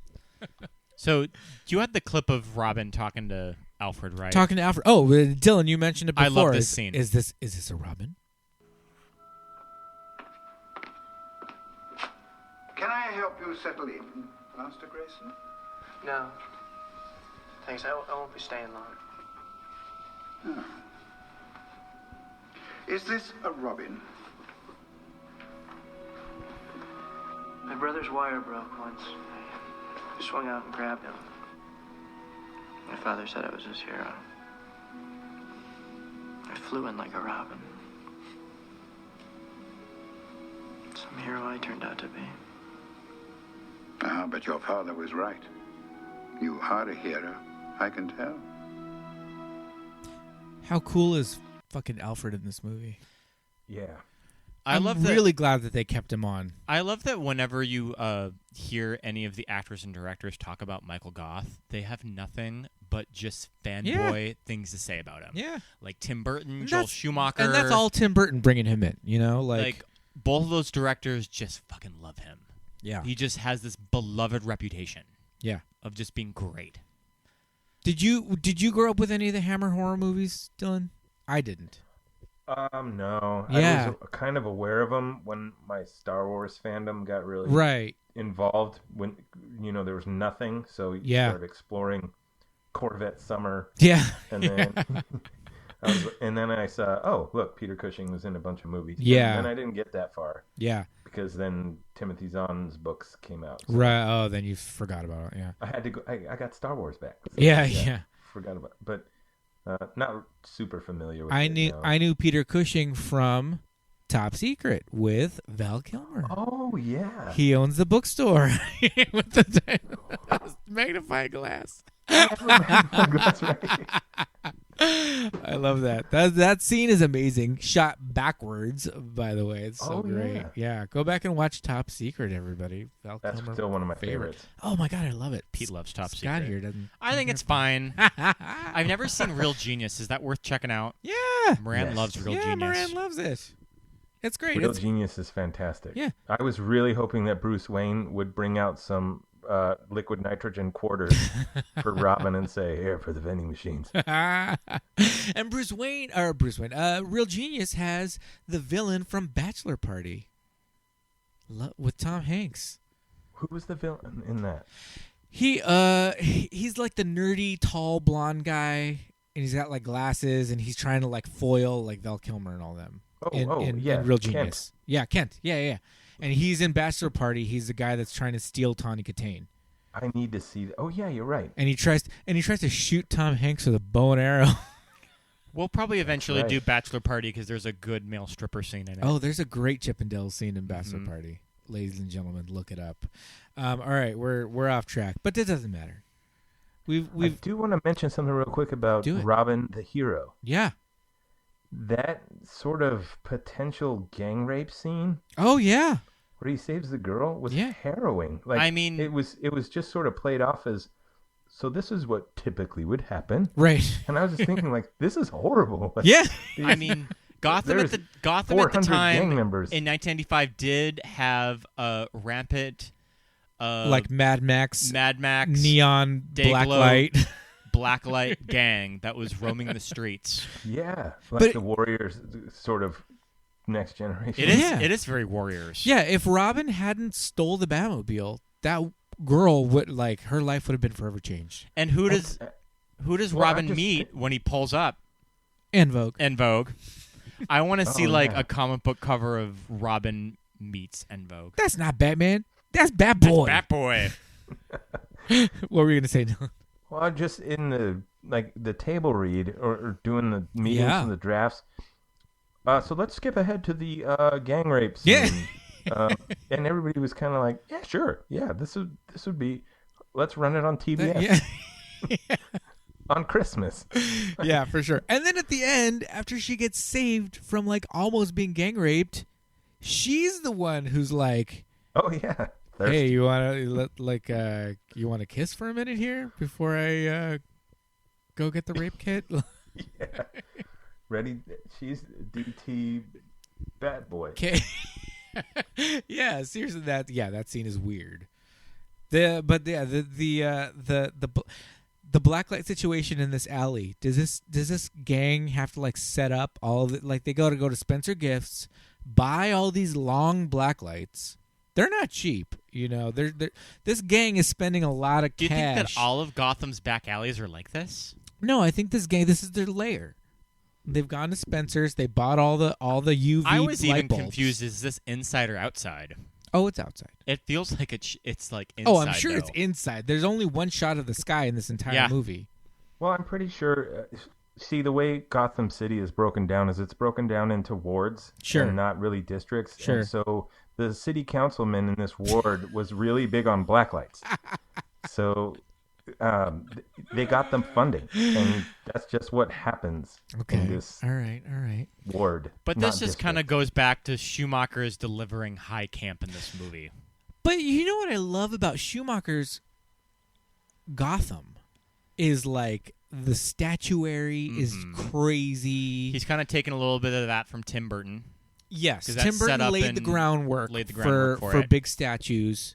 So you had the clip of Robin talking to Alfred, right? Talking to Alfred. Oh, Dylan, you mentioned it before. I love this scene. Is this a Robin? Can I help you settle in, Master Grayson? No. Thanks, I won't be staying long. Is this a Robin? My brother's wire broke once. I swung out and grabbed him. My father said I was his hero. I flew in like a robin. Some hero I turned out to be. But your father was right. You are a hero, I can tell. How cool is fucking Alfred in this movie? Yeah. I'm really glad that they kept him on. I love that whenever you hear any of the actors and directors talk about Michael Goth, they have nothing but just fanboy things to say about him. Yeah. Like Tim Burton, Joel Schumacher. And that's all Tim Burton bringing him in, you know? Like both of those directors just fucking love him. Yeah. He just has this beloved reputation. Yeah. Of just being great. Did you grow up with any of the Hammer horror movies, Dylan? I didn't. No. Yeah. I was kind of aware of them when my Star Wars fandom got really involved. When there was nothing, so you started exploring Corvette Summer. Yeah. And then I saw, oh look, Peter Cushing was in a bunch of movies. Yeah. And then I didn't get that far. Yeah. Because then Timothy Zahn's books came out. So right. Oh, then you forgot about it. Yeah. I had to go. I got Star Wars back. So yeah. Forgot about it. But not super familiar with it. I knew Peter Cushing from Top Secret with Val Kilmer. Oh yeah. He owns the bookstore with the magnifying glass. That's right. I love that. That scene is amazing. Shot backwards, by the way. It's so great. Yeah. Go back and watch Top Secret, everybody. That's still one of my favorites. Oh my god, I love it. Pete loves Top Secret. Scott here doesn't. I think it's fine. I've never seen Real Genius. Is that worth checking out? Yeah. Moran loves Real Genius. Yeah, Moran loves it. It's great. Real Genius is fantastic. Yeah. I was really hoping that Bruce Wayne would bring out some liquid nitrogen quarters for Robin and say, here for the vending machines. And Real Genius has the villain from Bachelor Party with Tom Hanks. Who was the villain in that? He's like the nerdy, tall, blonde guy, and he's got like glasses, and he's trying to like foil like Val Kilmer and all them. In Real Genius. Kent. Yeah, Kent. Yeah. And he's in Bachelor Party. He's the guy that's trying to steal Tawny Katane. I need to see that. Oh yeah, you're right. And he tries to shoot Tom Hanks with a bow and arrow. We'll probably eventually do Bachelor Party because there's a good male stripper scene in it. Oh, there's a great Chippendale scene in Bachelor Party. Ladies and gentlemen, look it up. All right, we're off track, but that doesn't matter. I do want to mention something real quick about Robin the hero. Yeah. That sort of potential gang rape scene. Oh yeah. Where he saves the girl was harrowing. Like, I mean, it was just sort of played off as, so this is what typically would happen, right? And I was just thinking, like, this is horrible. Like, yeah, I mean, Gotham at the time in 1995 did have a rampant, like Mad Max, neon blacklight gang that was roaming the streets. Yeah, like the Warriors, sort of. Next generation. It is very Warriors. Yeah, if Robin hadn't stole the Batmobile, that girl would her life would have been forever changed. And who does Robin meet when he pulls up? En Vogue. I want to see a comic book cover of Robin meets En Vogue. That's not Batman. That's Batboy. That's Batboy. What were you gonna say, Dylan? Well, just in the table read or doing the meetings and the drafts. So let's skip ahead to the gang rape scene. Yeah. And everybody was kind of like, yeah, sure. Yeah, this would be, let's run it on TBS. Yeah. On Christmas. Yeah, for sure. And then at the end, after she gets saved from almost being gang raped, she's the one who's like, oh yeah. Thirsty. Hey, you want to you want to kiss for a minute here before I go get the rape kit? Yeah. Ready? She's DT bad boy. Okay. Yeah, seriously, that scene is weird. The blacklight situation in this alley. Does this gang have to set up all the they go to Spencer Gifts, buy all these long blacklights. They're not cheap, this gang is spending a lot of cash. Do you think that all of Gotham's back alleys are like this? No, I think this is their lair. They've gone to Spencer's. They bought all the UV. I was even bulbs. Confused. Is this inside or outside? Oh, it's outside. It feels like it's inside. Oh, I'm sure it's inside. There's only one shot of the sky in this entire movie. Well, I'm pretty sure. See, the way Gotham City is broken down is it's broken down into wards, and not really districts. Sure. And so the city councilman in this ward was really big on blacklights. So. They got them funding, and that's just what happens in this all right ward. But this just kind of goes back to Schumacher's delivering high camp in this movie. But you know what I love about Schumacher's Gotham is the statuary is crazy. He's kind of taken a little bit of that from Tim Burton. Yes, Tim Burton laid the groundwork for big statues.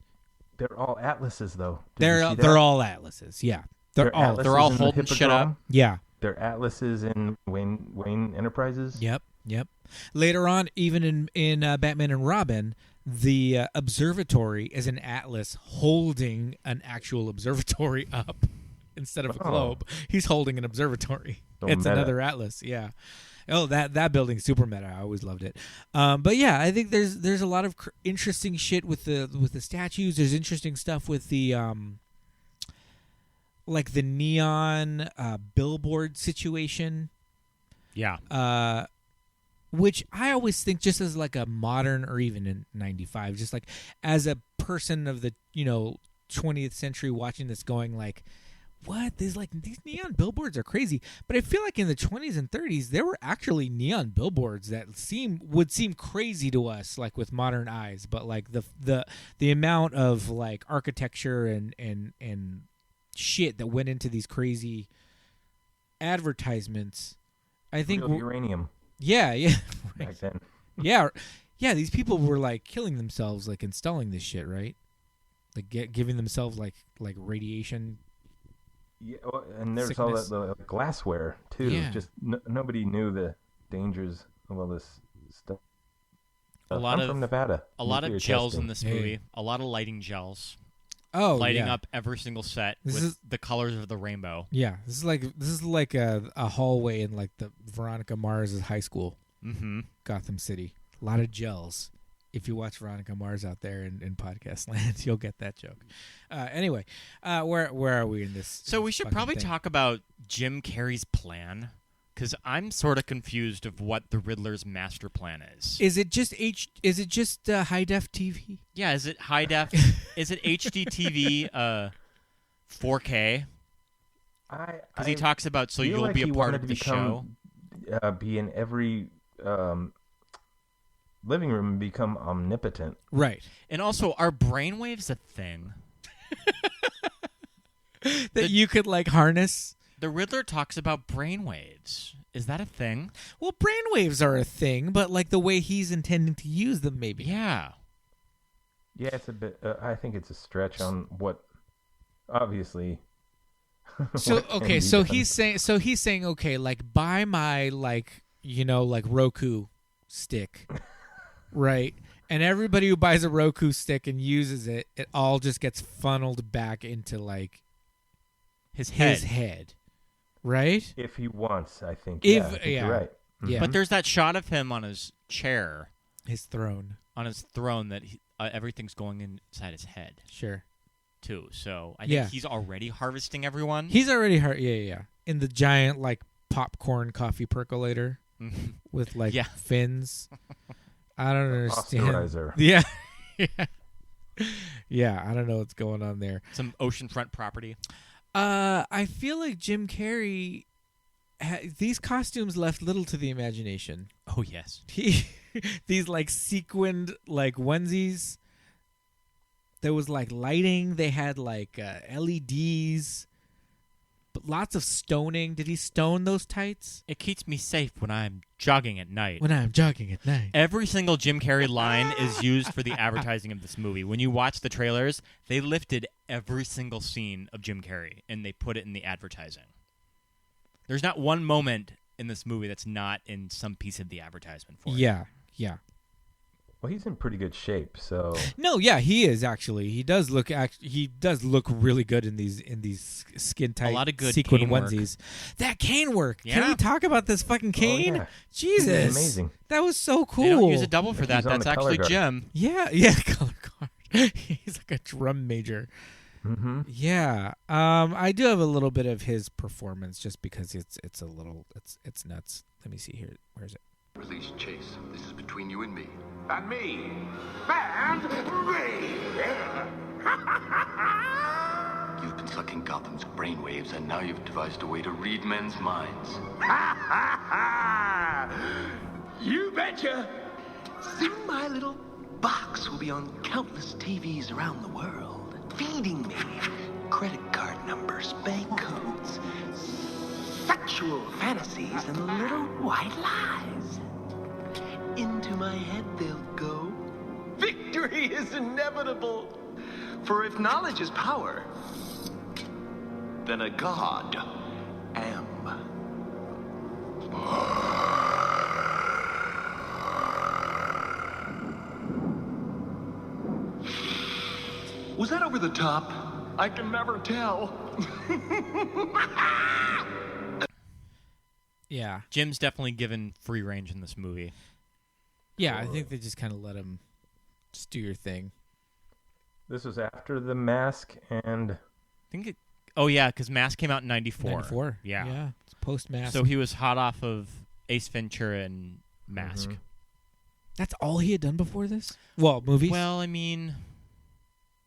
They're all atlases, though. They're all atlases. Yeah, they're all holding shit up. Yeah, they're atlases in Wayne Enterprises. Yep. Later on, even in Batman and Robin, the observatory is an atlas holding an actual observatory up instead of a globe. He's holding an observatory. It's meta. Another atlas. Yeah. Oh, that building's super meta. I always loved it. But yeah, I think there's a lot of interesting shit with the statues. There's interesting stuff with the the neon billboard situation. Yeah. Which I always think just as a modern, or even in 95, just as a person of the 20th century watching this, going what? These neon billboards are crazy. But I feel like in the 20s and 30s, there were actually neon billboards that would seem crazy to us, with modern eyes. But the amount of architecture and shit that went into these crazy advertisements, I think uranium. Yeah. Back then. Yeah. These people were killing themselves installing this shit, right? Giving themselves radiation. Yeah, and there's sickness. All the glassware too. Yeah. Just nobody knew the dangers of all this stuff. I'm from Nevada. A lot of gels in this movie. A lot of lighting gels. Oh, lighting up every single set with the colors of the rainbow. Yeah, this is like a hallway in the Veronica Mars' high school. Mm-hmm. Gotham City. A lot of gels If you watch Veronica Mars out there in podcast land, you'll get that joke. Anyway, where are we in this? So we should probably talk about Jim Carrey's plan, because I'm sort of confused of what the Riddler's master plan is. Is it just high def TV? Yeah, is it high def? Is it HD TV? 4K? Because he talks about you'll be a part of the show. Be in every living room and become omnipotent. Right. And also, are brainwaves a thing? that you could like harness? The Riddler talks about brainwaves. Is that a thing? Well, brainwaves are a thing, but like the way he's intending to use them, maybe. Yeah. Yeah, it's a bit. I think it's a stretch on what. Obviously. So okay, so he's saying okay, like buy my like Roku stick, right? And everybody who buys a Roku stick and uses it, it all just gets funneled back into like his head, right? If he wants, I think. You're right. Yeah. But there's that shot of him on his chair, his throne, that everything's going inside his head. Sure. Too. So I think he's already harvesting everyone. He's already in the giant like popcorn coffee percolator with like fins. I don't understand. Osterizer. Yeah. Yeah, I don't know what's going on there. Some oceanfront property. I feel like Jim Carrey these costumes left little to the imagination. Oh yes. These like sequined like onesies. There was like lighting. They had like LEDs. But lots of stoning. Did he stone those tights? It keeps me safe when I'm jogging at night. Every single Jim Carrey line is used for the advertising of this movie. When you watch the trailers, they lifted every single scene of Jim Carrey and they put it in the advertising. There's not one moment in this movie that's not in some piece of the advertisement for it. Yeah. Well, he's in pretty good shape, so. No, yeah, he is actually. He does look really good in these skin tight, a lot of good sequin cane onesies. Work. That cane work. Yeah. Can we talk about this fucking cane? Oh, yeah. Jesus, amazing. That was so cool. They don't use a double for that. He's on That's the color actually guard. Jim. Yeah, color guard. He's like a drum major. Mm-hmm. Yeah, I do have a little bit of his performance just because it's nuts. Let me see here. Where is it? Release Chase. This is between you and me. And me. And me. You've been sucking Gotham's brainwaves, and now you've devised a way to read men's minds. You betcha. Soon my little box will be on countless TVs around the world, feeding me credit card numbers, bank codes, sexual fantasies, and little white lies. Into my head they'll go. Victory is inevitable. For if knowledge is power, then a god am. Was that over the top? I can never tell. Yeah. Jim's definitely given free range in this movie. Yeah, I think they just kind of let him just do your thing. This was after The Mask and... because Mask came out in 94. 94. Yeah. It's post-Mask. So he was hot off of Ace Ventura and Mask. Mm-hmm. That's all he had done before this? Well, movies? Well, I mean...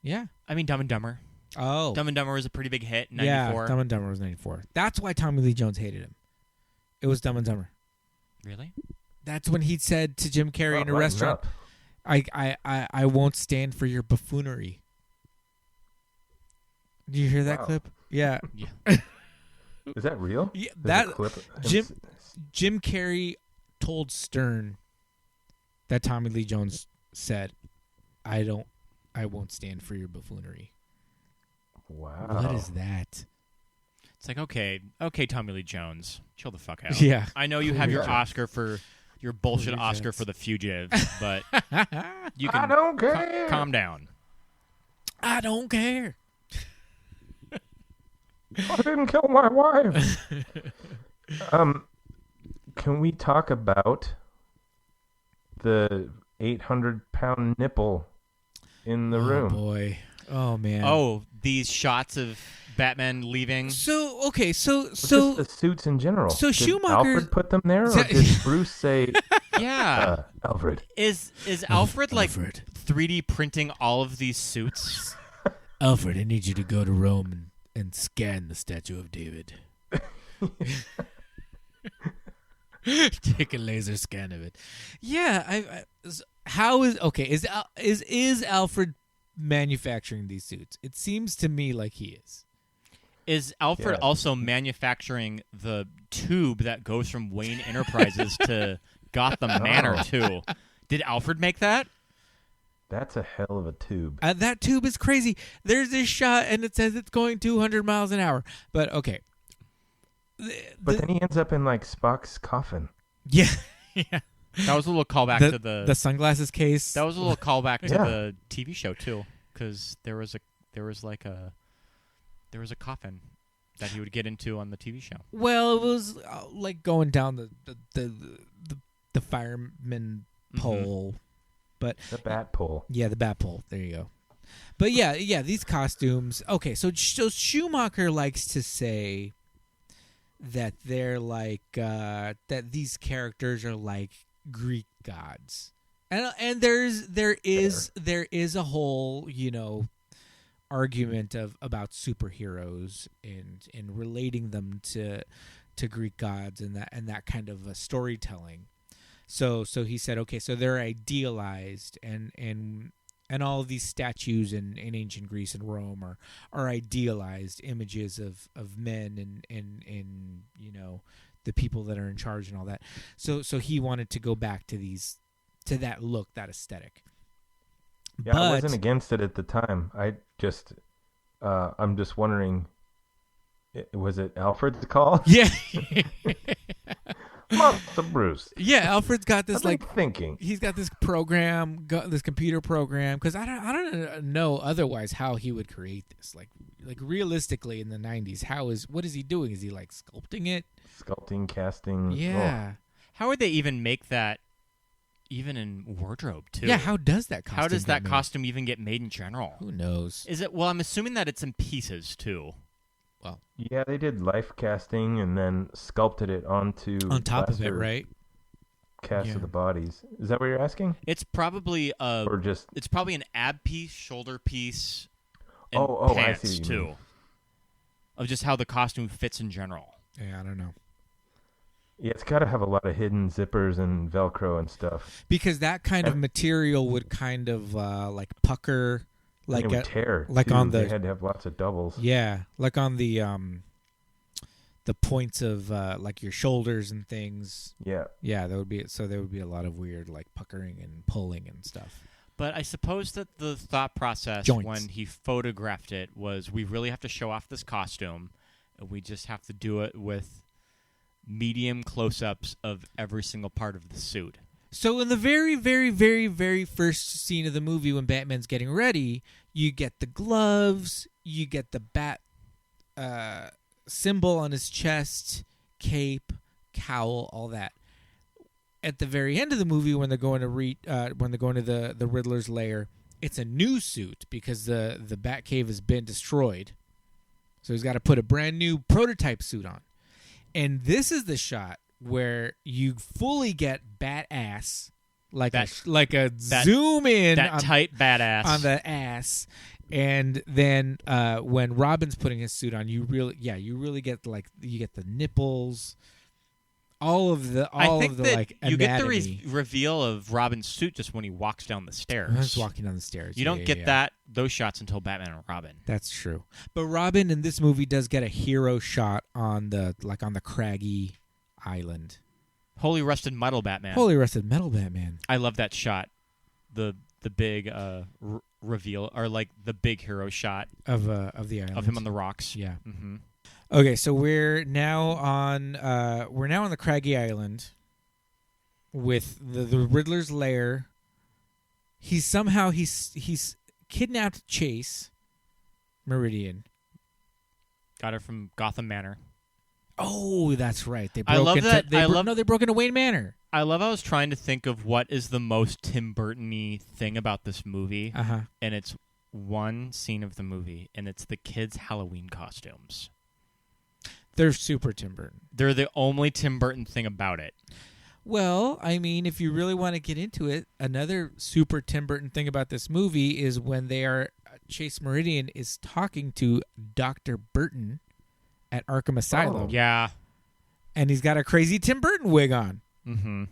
Yeah. I mean, Dumb and Dumber. Oh. Dumb and Dumber was a pretty big hit in 94. Yeah, Dumb and Dumber was 94. That's why Tommy Lee Jones hated him. It was Dumb and Dumber. Really? That's when he said to Jim Carrey in a restaurant, I won't stand for your buffoonery. Do you hear that clip? Yeah. Is that real? Yeah, There's a clip. Jim Carrey told Stern that Tommy Lee Jones said, I won't stand for your buffoonery. Wow. What is that? It's like, okay, Tommy Lee Jones, chill the fuck out. Yeah. I know you have your Oscar for your bullshit Oscar for The Fugitive, but you can I don't care. Calm down. I don't care. I didn't kill my wife. Can we talk about the 800-pound nipple in the room. Oh boy. Oh man. Oh, these shots of Batman leaving. So okay, so Just the suits in general. So did Schumacher Alfred put them there, or did Bruce say, Yeah. Alfred? Is Alfred like Alfred. 3D printing all of these suits? Alfred, I need you to go to Rome and scan the statue of David. Take a laser scan of it. Yeah, how is okay? Is Alfred manufacturing these suits? It seems to me like he is. Is Alfred also manufacturing the tube that goes from Wayne Enterprises to Gotham Manor too? Did Alfred make that? That's a hell of a tube. That tube is crazy. There's this shot, and it says it's going 200 miles an hour. But okay. But then he ends up in like Spock's coffin. Yeah, yeah. That was a little callback to the sunglasses case. That was a little callback to the TV show too, because there was a coffin that he would get into on the TV show. Well, it was like going down the fireman pole, but the bat pole. Yeah, the bat pole. There you go. But yeah, these costumes. Okay, so Schumacher likes to say that they're like that these characters are like Greek gods, and there is a whole argument about superheroes and relating them to Greek gods and that kind of a storytelling. So he said, okay, so they're idealized and all of these statues in ancient Greece and Rome are idealized images of men and the people that are in charge and all that. So he wanted to go back to that look, that aesthetic. Yeah, I wasn't against it at the time. I'm just wondering, was it Alfred's call? Yeah. Monster Bruce. Yeah, Alfred's got this thinking. He's got this program, this computer program. Because I don't know otherwise how he would create this. Like realistically in the 90s, what is he doing? Is he like sculpting it? Sculpting, casting. Yeah. How would they even make that? Even in wardrobe too. Yeah, how does that costume? How does that costume even get made in general? Who knows? Is it? Well, I'm assuming that it's in pieces too. Well, yeah, they did life casting and then sculpted it on top of it, right? Cast of the bodies. Is that what you're asking? It's probably it's probably an ab piece, shoulder piece, and pants I see too. mean. Of just how the costume fits in general. Yeah, I don't know. Yeah, it's got to have a lot of hidden zippers and Velcro and stuff. Because that kind of material would kind of like pucker, like it would tear. Like too. on the. They had to have lots of doubles. Yeah, like on the points of like your shoulders and things. Yeah. Yeah, there would be a lot of weird like puckering and pulling and stuff. But I suppose that the thought process when he photographed it was, we really have to show off this costume, and we just have to do it with medium close-ups of every single part of the suit. So in the very, very, very, very first scene of the movie, when Batman's getting ready, you get the gloves, you get the bat symbol on his chest, cape, cowl, all that. At the very end of the movie, when they're going to the Riddler's lair, it's a new suit because the Batcave has been destroyed. So he's got to put a brand new prototype suit on. And this is the shot where you fully get badass, like a zoom in, tight badass on the ass, and then when Robin's putting his suit on, you really get you get the nipples, all of the like anatomy. You get the reveal of Robin's suit just when he walks down the stairs. He's walking down the stairs. You don't get those shots until Batman and Robin. That's true. But Robin in this movie does get a hero shot on the craggy island. Holy Rusted Metal Batman. Holy Rusted Metal Batman. I love that shot. The big reveal, or like the big hero shot of the island, of him on the rocks. Yeah. Mm-hmm. Okay, so we're now on the craggy island with the Riddler's lair. He's kidnapped Chase Meridian. Got her from Gotham Manor. Oh, that's right. They broke I love that. They broke into Wayne Manor. I was trying to think of what is the most Tim Burton-y thing about this movie, and it's one scene of the movie, and it's the kids' Halloween costumes. They're super Tim Burton. They're the only Tim Burton thing about it. Well, I mean, if you really want to get into it, another super Tim Burton thing about this movie is when Chase Meridian is talking to Dr. Burton at Arkham Asylum. Oh. Yeah. And he's got a crazy Tim Burton wig on. Mm-hmm.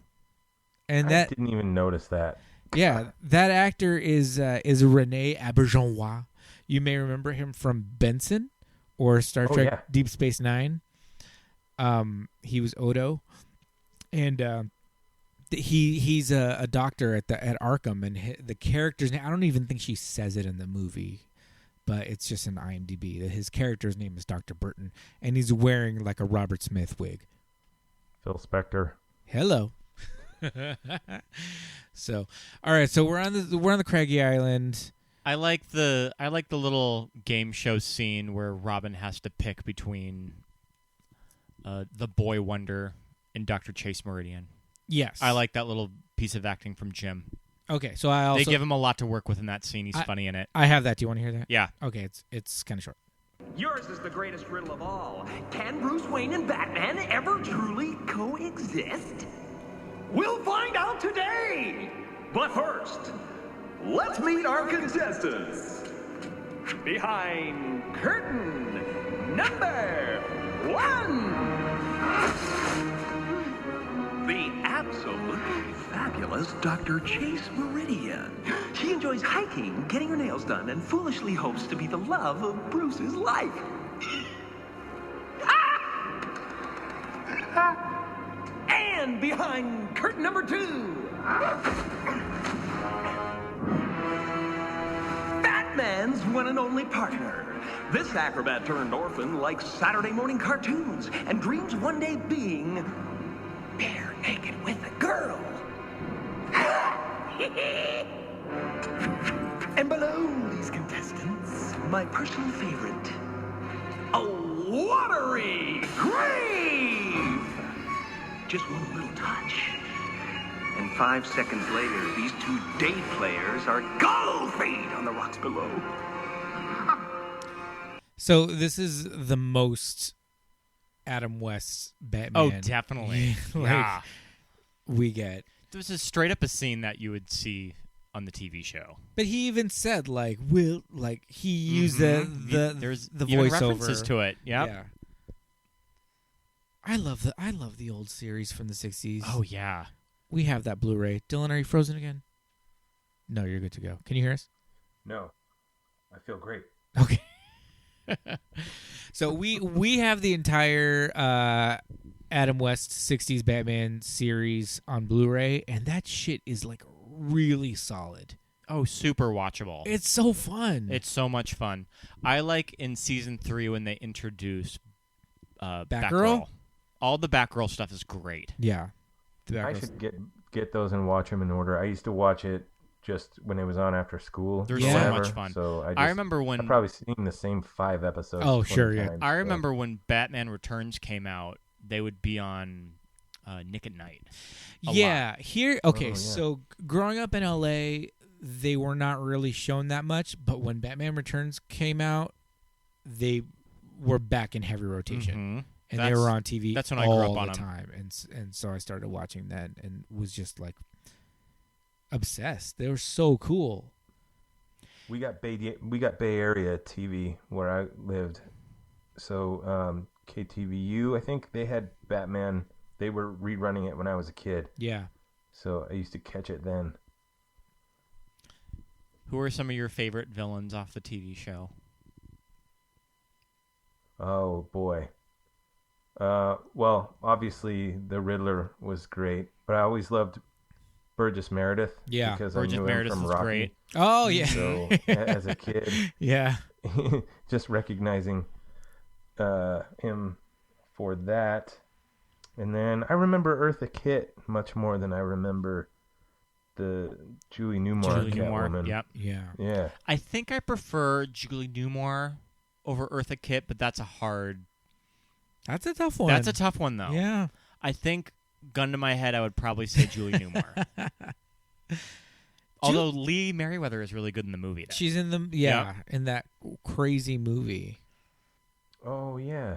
And I didn't even notice that. Yeah, that actor is Rene Auberjonois. You may remember him from Benson or Star Trek Deep Space Nine. He was Odo. And he's a doctor at Arkham, and the character's name, I don't even think she says it in the movie, but it's just in IMDb that his character's name is Dr. Burton, and he's wearing like a Robert Smith wig. Phil Spector. Hello. So, all right, so we're on the Craggy Island. I like the little game show scene where Robin has to pick between the Boy Wonder and Dr. Chase Meridian. Yes. I like that little piece of acting from Jim. Okay, so they give him a lot to work with in that scene. He's funny in it. I have that. Do you want to hear that? Yeah. Okay, it's kind of short. Yours is the greatest riddle of all. Can Bruce Wayne and Batman ever truly coexist? We'll find out today! But first, let's meet our contestants. Behind curtain number 1. The absolutely fabulous Dr. Chase Meridian. She enjoys hiking, getting her nails done, and foolishly hopes to be the love of Bruce's life. And behind curtain number 2, Batman's one and only partner. This acrobat turned orphan likes Saturday morning cartoons and dreams one day being bare naked with a girl. And below these contestants, my personal favorite, a watery grave. Just one little touch, and 5 seconds later, these 2 day players are gold feet on the rocks below. So this is the most Adam West Batman. Oh, definitely. Yeah. We get. This is straight up a scene that you would see on the TV show. But he even said he used the voiceover references to it. Yep. Yeah. I love the old series from the 60s. Oh yeah. We have that Blu-ray. Dylan, are you frozen again? No, you're good to go. Can you hear us? No. I feel great. Okay. So we have the entire Adam West 60s Batman series on Blu-ray, and that shit is like really solid. Oh, super watchable. It's so fun. It's so much fun. I like in season 3 when they introduce Batgirl. All the Batgirl stuff is great. Yeah. I should get those and watch them in order. I used to watch it just when it was on after school. They're so much fun. So I remember when I've probably seen the same 5 episodes. Oh, sure, yeah. Times, I remember when Batman Returns came out, they would be on Nick at Night. Yeah. Here, okay, so growing up in LA, they were not really shown that much, but when Batman Returns came out, they were back in heavy rotation. Mm-hmm. And they were on TV that's when I grew up on the them. time. And so I started watching that and was just like obsessed. They were so cool. We got Bay Area TV where I lived. So KTVU, I think they had Batman. They were rerunning it when I was a kid. Yeah. So I used to catch it then. Who are some of your favorite villains off the TV show? Oh, boy. Well, obviously the Riddler was great, but I always loved Burgess Meredith. Yeah, because Burgess I knew Meredith him from is Rocky. great. Oh, yeah. So as a kid, yeah, just recognizing him for that. And then I remember Eartha Kitt much more than I remember the Julie Newmar Catwoman. Yep. Yeah. I think I prefer Julie Newmar over Eartha Kitt, but that's a tough one. That's a tough one. That's a tough one, though. Yeah. I think gun to my head, I would probably say Julie Newmar. Although Lee Merriweather is really good in the movie. Though. She's in in that crazy movie. Oh, yeah.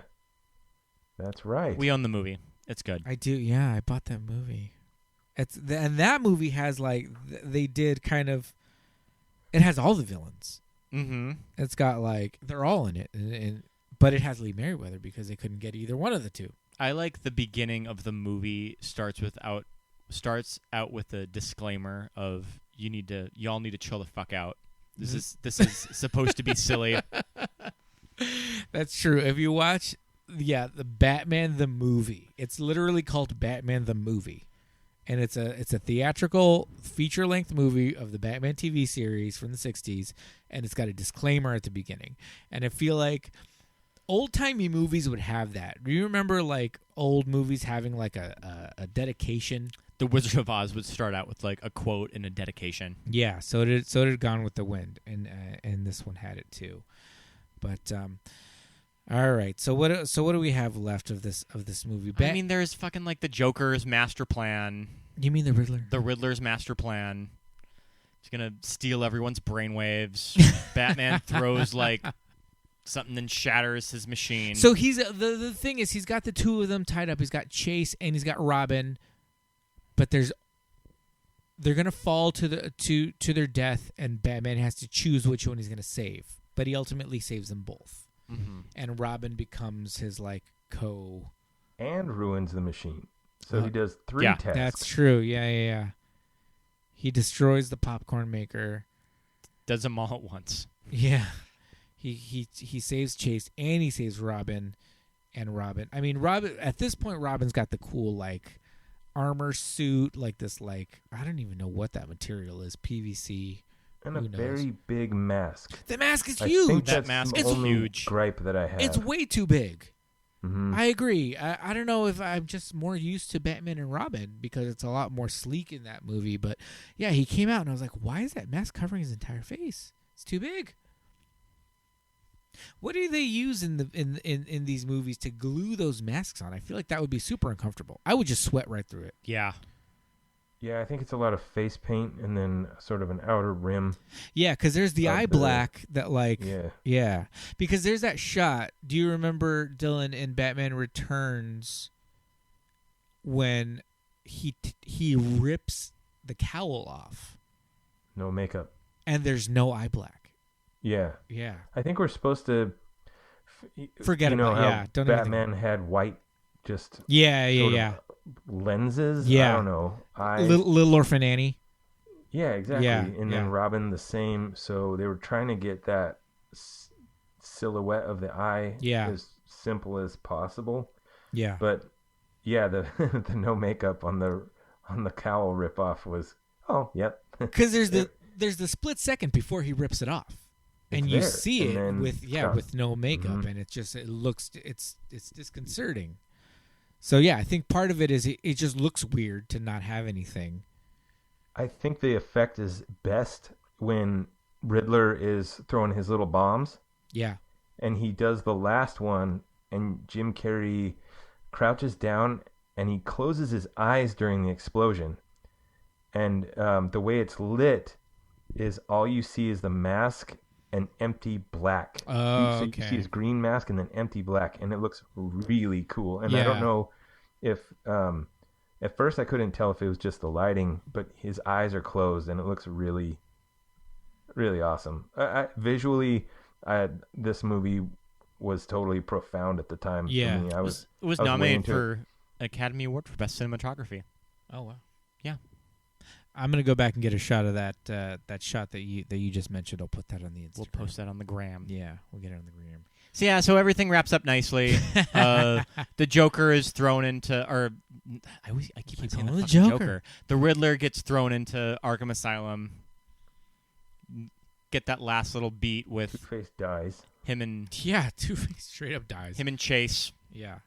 That's right. We own the movie. It's good. I do, yeah. I bought that movie. And that movie has, like, they did kind of... It has all the villains. Mm-hmm. It's got, like... They're all in it. But it has Lee Merriweather because they couldn't get either one of the two. I like the beginning of the movie starts out with a disclaimer of y'all need to chill the fuck out. This is supposed to be silly. That's true. If you watch the Batman the movie, it's literally called Batman the Movie. And it's a theatrical feature-length movie of the Batman TV series from the 60s, and it's got a disclaimer at the beginning. And I feel like old-timey movies would have that. Do you remember, like, old movies having, like, a dedication? The Wizard of Oz would start out with, like, a quote and a dedication. Yeah, so did Gone with the Wind, and this one had it too. But all right, so what do we have left of this movie? I mean, there's fucking, like, the Joker's master plan. You mean the Riddler? The Riddler's master plan. He's gonna steal everyone's brainwaves. Batman throws, like, something and shatters his machine. So he's the thing is he's got the two of them tied up. He's got Chase and he's got Robin, but they're gonna fall to their death, and Batman has to choose which one he's gonna save. But he ultimately saves them both, and Robin becomes his like and ruins the machine. So he does 3 tasks. That's true. Yeah. He destroys the popcorn maker. Does them all at once. Yeah. He saves Chase and he saves Robin. And Robin, I mean, at this point, Robin's got the cool, like, armor suit, like this, like, I don't even know what that material is, PVC. And a very big mask. The mask is huge. I think that mask is only huge. Gripe that I have. It's way too big. Mm-hmm. I agree. I don't know if I'm just more used to Batman and Robin because it's a lot more sleek in that movie. But yeah, he came out and I was like, why is that mask covering his entire face? It's too big. What do they use in these movies to glue those masks on? I feel like that would be super uncomfortable. I would just sweat right through it. Yeah. Yeah, I think it's a lot of face paint and then sort of an outer rim. Yeah, because there's the eye black that, like... Yeah. Because there's that shot. Do you remember, Dylan, in Batman Returns when he rips the cowl off? No makeup. And there's no eye black. Yeah. Yeah. I think we're supposed to... Forget about it. Yeah. Don't Batman had white just... Yeah. Lenses? Yeah. I don't know. Little Orphan Annie. Yeah, exactly. Yeah, and then Robin the same. So they were trying to get that silhouette of the eye as simple as possible. Yeah. But yeah, the the no makeup on the cowl rip off was because there's the split second before he rips it off. And you see it with no makeup, and it's disconcerting. So yeah, I think part of it is it just looks weird to not have anything. I think the effect is best when Riddler is throwing his little bombs. Yeah. And he does the last one, and Jim Carrey crouches down and he closes his eyes during the explosion. And the way it's lit is all you see is the mask and empty black. Oh, You see his green mask and then empty black, and it looks really cool. And I don't know if at first I couldn't tell if it was just the lighting, but his eyes are closed and it looks really, really awesome. Visually, this movie was totally profound at the time. Yeah, for me. It was nominated for Academy Award for Best Cinematography. Oh wow! Yeah. I'm gonna go back and get a shot of that shot that you just mentioned. I'll put that on the Instagram. We'll post that on the gram. Yeah, we'll get it on the gram. So everything wraps up nicely. The Joker is thrown into, or I keep saying the Joker. The Riddler gets thrown into Arkham Asylum. Get that last little beat with Two-Face dies. Two-Face straight up dies. Him and Chase. Yeah.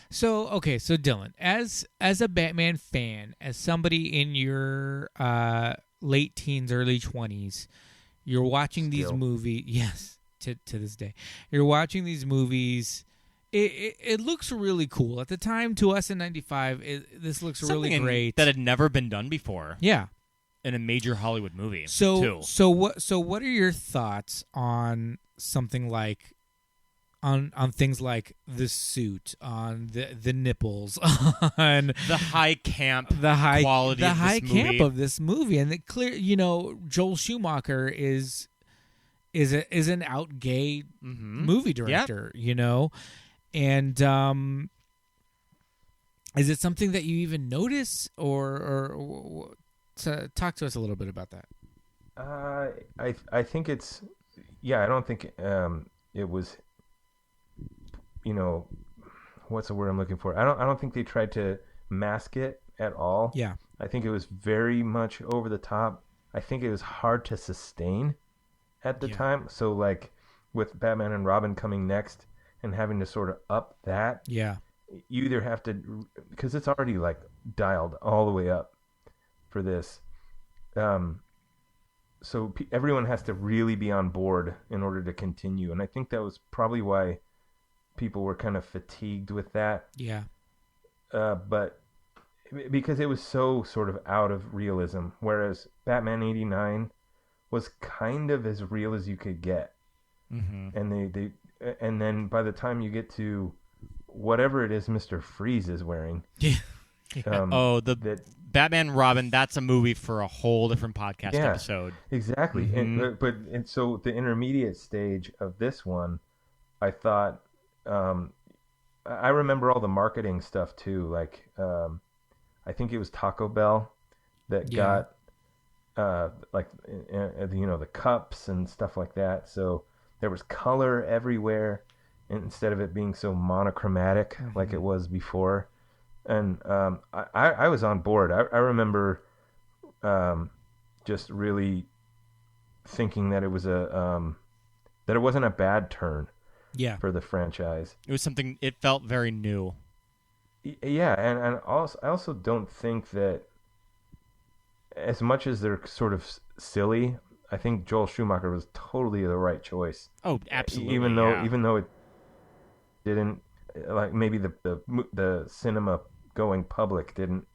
So Dylan, as a Batman fan, as somebody in your late teens, early 20s, you're watching these movies. Yes, to this day, you're watching these movies, it looks really cool at the time. To us in '95, this looks really great. That had never been done before. Yeah, in a major Hollywood movie. So what are your thoughts on something like on things like the suit, on the nipples, on the high camp, quality, the high camp of this movie, and the clear, Joel Schumacher is an out gay movie director, and is it something that you even notice, or talk to us a little bit about that? I think it's I don't think it was. What's the word I'm looking for? I don't think they tried to mask it at all. Yeah. I think it was very much over the top. I think it was hard to sustain at the time. So like with Batman and Robin coming next and having to sort of up that. Yeah. You either have to, because it's already like dialed all the way up for this. So everyone has to really be on board in order to continue. And I think that was probably why people were kind of fatigued with that. Yeah. But because it was so sort of out of realism, whereas Batman 89 was kind of as real as you could get. Mm-hmm. And then by the time you get to whatever it is Mr. Freeze is wearing. Yeah. Batman Robin, that's a movie for a whole different podcast episode. Exactly. Mm-hmm. And so the intermediate stage of this one, I thought, I remember all the marketing stuff too. Like, I think it was Taco Bell that got, the cups and stuff like that. So there was color everywhere instead of it being so monochromatic like it was before. And I was on board. I remember just really thinking that it was that it wasn't a bad turn. Yeah. For the franchise. It was something, it felt very new. Yeah, and also, I also don't think that, as much as they're sort of silly, I think Joel Schumacher was totally the right choice. Oh, absolutely. Even though it didn't, like, maybe the cinema going public didn't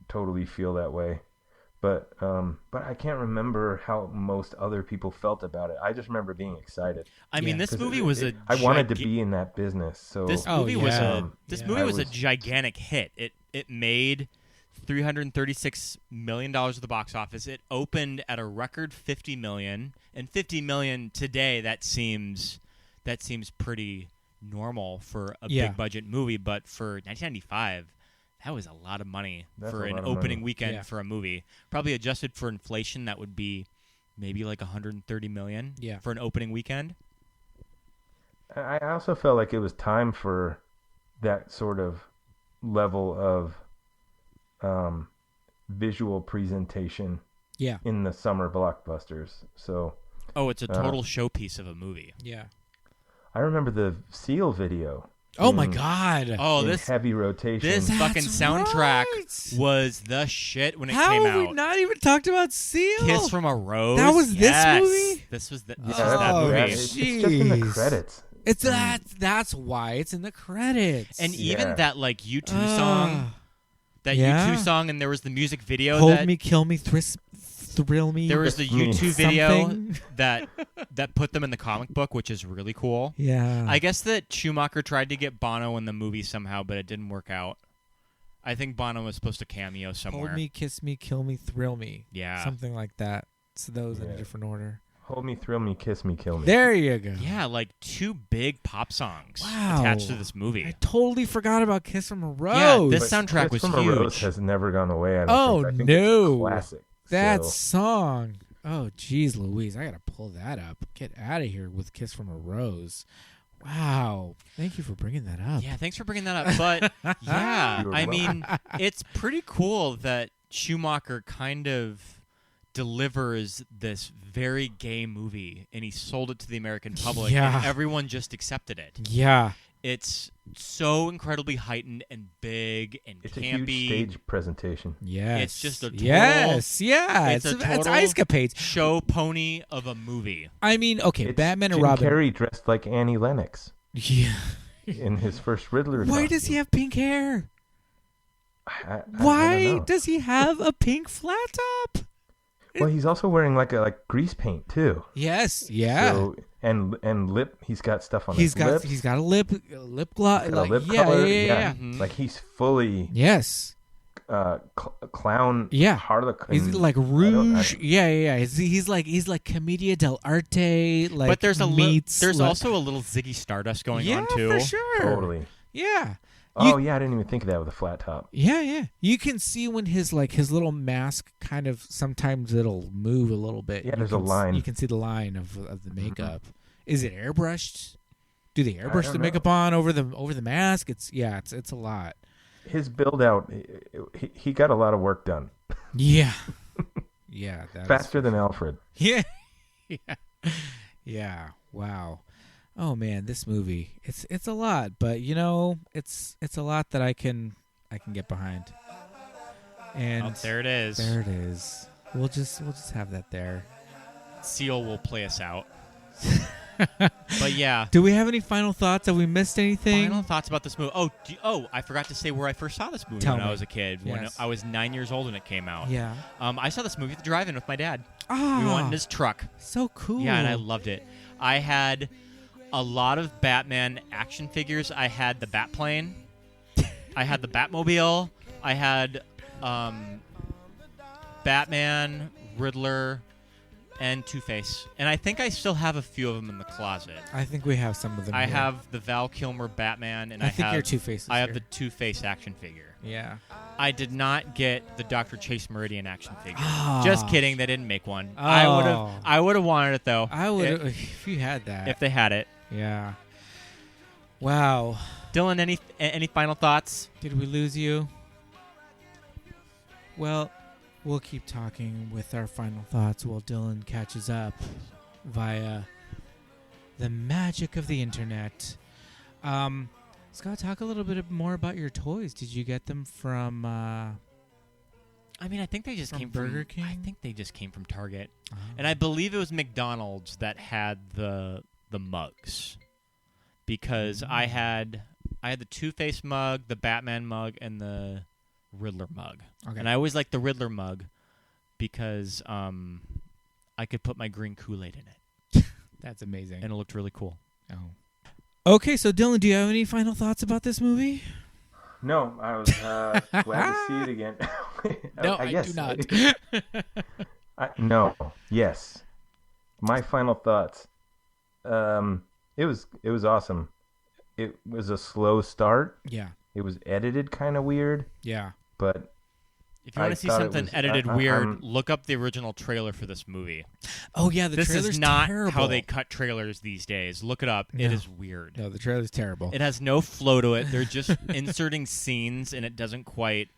totally feel that way. But I can't remember how most other people felt about it. I just remember being excited. I mean, this movie was I wanted to be in that business. So this movie was a gigantic hit. It made $336 million at the box office. It opened at a record $50 million, and $50 million today that seems pretty normal for a big budget movie. But for 1995. That was a lot of money for an opening weekend for a movie. Probably adjusted for inflation, that would be maybe like $130 million for an opening weekend. I also felt like it was time for that sort of level of visual presentation in the summer blockbusters. So, it's a total showpiece of a movie. Yeah. I remember the Seal video. Oh my God! Oh, this heavy rotation. This fucking soundtrack was the shit when it came out. How have we not even talked about Seal? Kiss from a Rose. That was this movie. This was that movie. It's just in the credits. It's that's why it's in the credits. And even that like U2 song, U2 song, and there was the music video. Hold me, kill me, thrill me. There was the YouTube video that put them in the comic book, which is really cool. Yeah. I guess that Schumacher tried to get Bono in the movie somehow, but it didn't work out. I think Bono was supposed to cameo somewhere. Hold me, kiss me, kill me, thrill me. Yeah. Something like that. So those in a different order. Hold me, thrill me, kiss me, kill me. There you go. Yeah, like two big pop songs attached to this movie. I totally forgot about Kiss from a Rose. Yeah, this soundtrack was huge. Kiss from a Rose has never gone away. I think no. It's a classic. That song. Oh, geez, Louise. I got to pull that up. Get out of here with Kiss from a Rose. Wow. Thank you for bringing that up. Yeah, thanks for bringing that up. But, yeah, I mean, it's pretty cool that Schumacher kind of delivers this very gay movie, and he sold it to the American public, and everyone just accepted it. Yeah. It's so incredibly heightened and big and it's campy. It's a huge stage presentation. Yes. It's just a total... It's a total escapades. Show pony of a movie. I mean, okay, it's Batman and Jim Robin. Carrey dressed like Annie Lennox. Yeah. in his first Riddler. Why does he have pink hair? Why does he have a pink flat top? Well, he's also wearing like grease paint too. Yes, yeah. So, and lip, he's got stuff on his lips. He's got a lip gloss. A lip color. Yeah. Mm-hmm. Like he's fully clown. Yeah, Harlequin. He's like Rouge. Yeah. He's like Commedia dell'arte. Like, but there's also a little Ziggy Stardust going on too. Yeah, for sure. Totally. Yeah. I didn't even think of that with a flat top. Yeah. You can see when his little mask kind of sometimes it'll move a little bit. Yeah, there's a line. You can see the line of the makeup. Mm-hmm. Is it airbrushed? Do they airbrush the makeup on over the mask? It's a lot. His build out, he got a lot of work done. Yeah. Yeah. Faster than Alfred. Yeah. Yeah. Wow. Oh man, this movie. It's a lot, but it's a lot that I can get behind. And there it is. There it is. We'll just have that there. Seal will play us out. But yeah. Do we have any final thoughts? Have we missed anything? Final thoughts about this movie. I forgot to say where I first saw this movie when I was a kid. Yes. When I was 9 years old when it came out. Yeah. I saw this movie at the drive-in with my dad. Ah. We went in his truck. So cool. Yeah, and I loved it. I had a lot of Batman action figures. I had the Batplane. I had the Batmobile. I had Batman, Riddler, and Two-Face. And I think I still have a few of them in the closet. I think we have some of them. I have the Val Kilmer Batman, and I think have your Two-Face. I have the Two-Face action figure. Yeah. I did not get the Dr. Chase Meridian action figure. Oh. Just kidding, they didn't make one. Oh. I would have wanted it though. I would if you had that. If they had it. Yeah. Wow. Dylan, any final thoughts? Did we lose you? Well, we'll keep talking with our final thoughts while Dylan catches up via the magic of the internet. Scott, talk a little bit more about your toys. Did you get them from I think they just came Burger from King? I think they just came from Target. Oh. And I believe it was McDonald's that had the mugs. Because I had the Two-Face mug, the Batman mug, and the Riddler mug. Okay. And I always liked the Riddler mug because I could put my green Kool-Aid in it. That's amazing. And it looked really cool. Oh. Okay, so Dylan, do you have any final thoughts about this movie? No, I was glad to see it again. No, I do not. No, yes. My final thoughts. It was awesome. It was a slow start. Yeah. It was edited kind of weird. Yeah. But if you want to see something edited weird, look up the original trailer for this movie. Oh yeah, this trailer's is not terrible. how they cut trailers these days. Look it up. No. It is weird. No, the trailer's terrible. It has no flow to it. They're just inserting scenes, and it doesn't quite.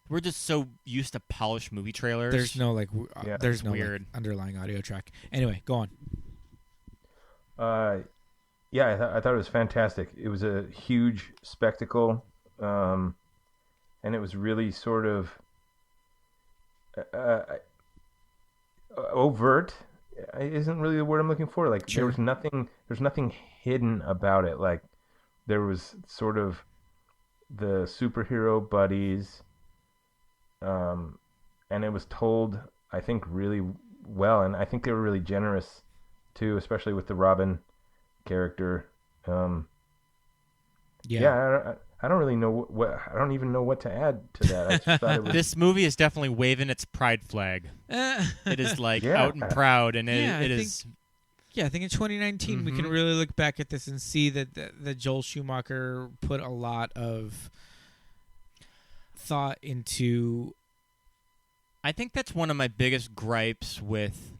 We're just so used to polished movie trailers. There's no there's no weird underlying audio track. Anyway, go on. Yeah, I thought it was fantastic. It was a huge spectacle, and it was really sort of overt. Isn't really the word I'm looking for. Like sure. There's nothing hidden about it. Like there was sort of the superhero buddies, and it was told, I think, really well, and I think they were really generous too, especially with the Robin character. I don't really know what I don't even know what to add to that. I just thought it was... This movie is definitely waving its pride flag. It is like out and proud, and it is. Yeah, I think in 2019 we can really look back at this and see that Joel Schumacher put a lot of thought into. I think that's one of my biggest gripes with.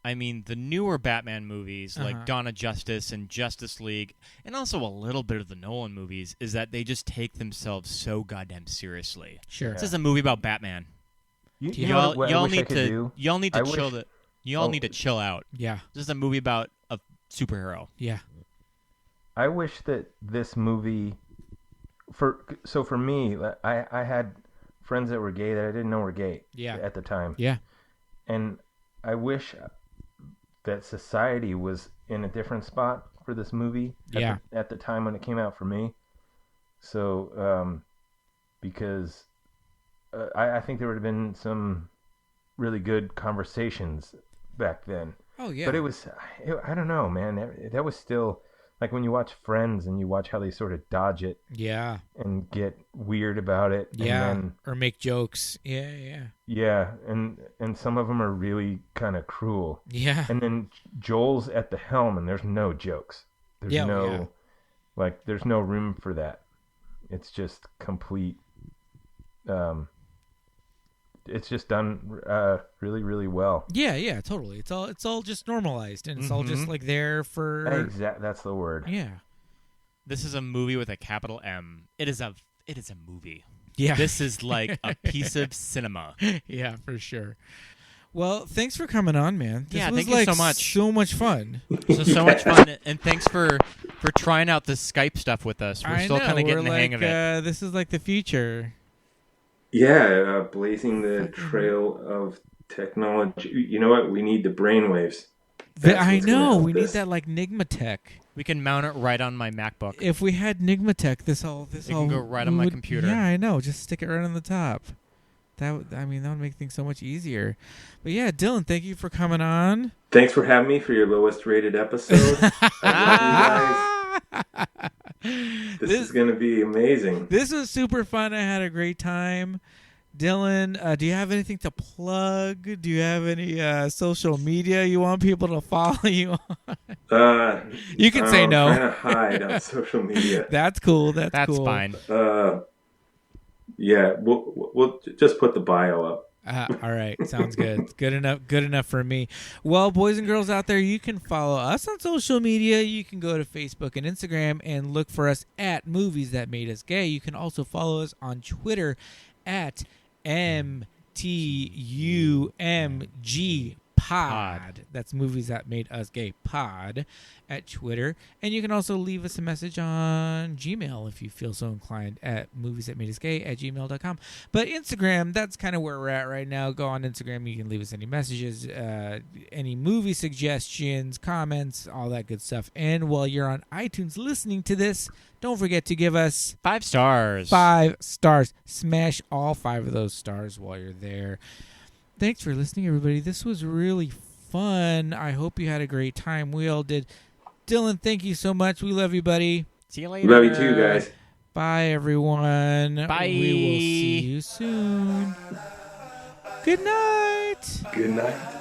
The newer Batman movies, like Dawn of Justice and Justice League, and also a little bit of the Nolan movies, is that they just take themselves so goddamn seriously. Sure. This is a movie about Batman. Y'all need to chill out. Yeah. This is a movie about a superhero. Yeah. I wish that this movie, for me, I had friends that were gay that I didn't know were gay at the time. Yeah. And I wish that society was in a different spot for this movie at the time when it came out for me. So, because I think there would have been some really good conversations back then. Oh, yeah. But I don't know, man. That was still, like when you watch Friends and you watch how they sort of dodge it. Yeah. And get weird about it. Yeah. And then, or make jokes. Yeah. Yeah. And some of them are really kind of cruel. Yeah. And then Joel's at the helm and there's no jokes. There's there's no room for that. It's just complete, it's just done really, really well. Yeah, totally. It's all just normalized, and it's all just like there for. That's the word. Yeah. This is a movie with a capital M. It is a movie. Yeah. This is like a piece of cinema. Yeah, for sure. Well, thanks for coming on, man. This was thank you so much. So much fun. This was so much fun, and thanks for trying out the Skype stuff with us. We're still kind of getting the hang of it. This is like the future. Yeah, blazing the trail of technology. You know what? We need the brainwaves. I know. We need that like Nigmatech. We can mount it right on my MacBook. If we had Nigmatech, this can go right on my computer. Yeah, I know. Just stick it right on the top. That would make things so much easier. But yeah, Dylan, thank you for coming on. Thanks for having me for your lowest rated episode. I love you guys. This is going to be amazing. This was super fun. I had a great time. Dylan, do you have anything to plug? Do you have any social media you want people to follow you on? You can say no. I'm trying to hide on social media. That's cool. That's cool. Fine. Yeah, we'll just put the bio up. All right, sounds good. Good enough for me. Well, boys and girls out there, you can follow us on social media. You can go to Facebook and Instagram and look for us at Movies That Made Us Gay. You can also follow us on Twitter at MTUMG Pod. That's Movies That Made Us Gay Pod at Twitter. And you can also leave us a message on Gmail if you feel so inclined at moviesthatmadeusgay@gmail.com. But Instagram, that's kind of where we're at right now. Go on Instagram. You can leave us any messages, any movie suggestions, comments, all that good stuff. And while you're on iTunes listening to this, don't forget to give us 5 stars. 5 stars. Smash all 5 of those stars while you're there. Thanks for listening, everybody. This was really fun. I hope you had a great time. We all did. Dylan, thank you so much. We love you, buddy. See you later. Love you too, guys. Bye, everyone. Bye. We will see you soon. Good night. Good night.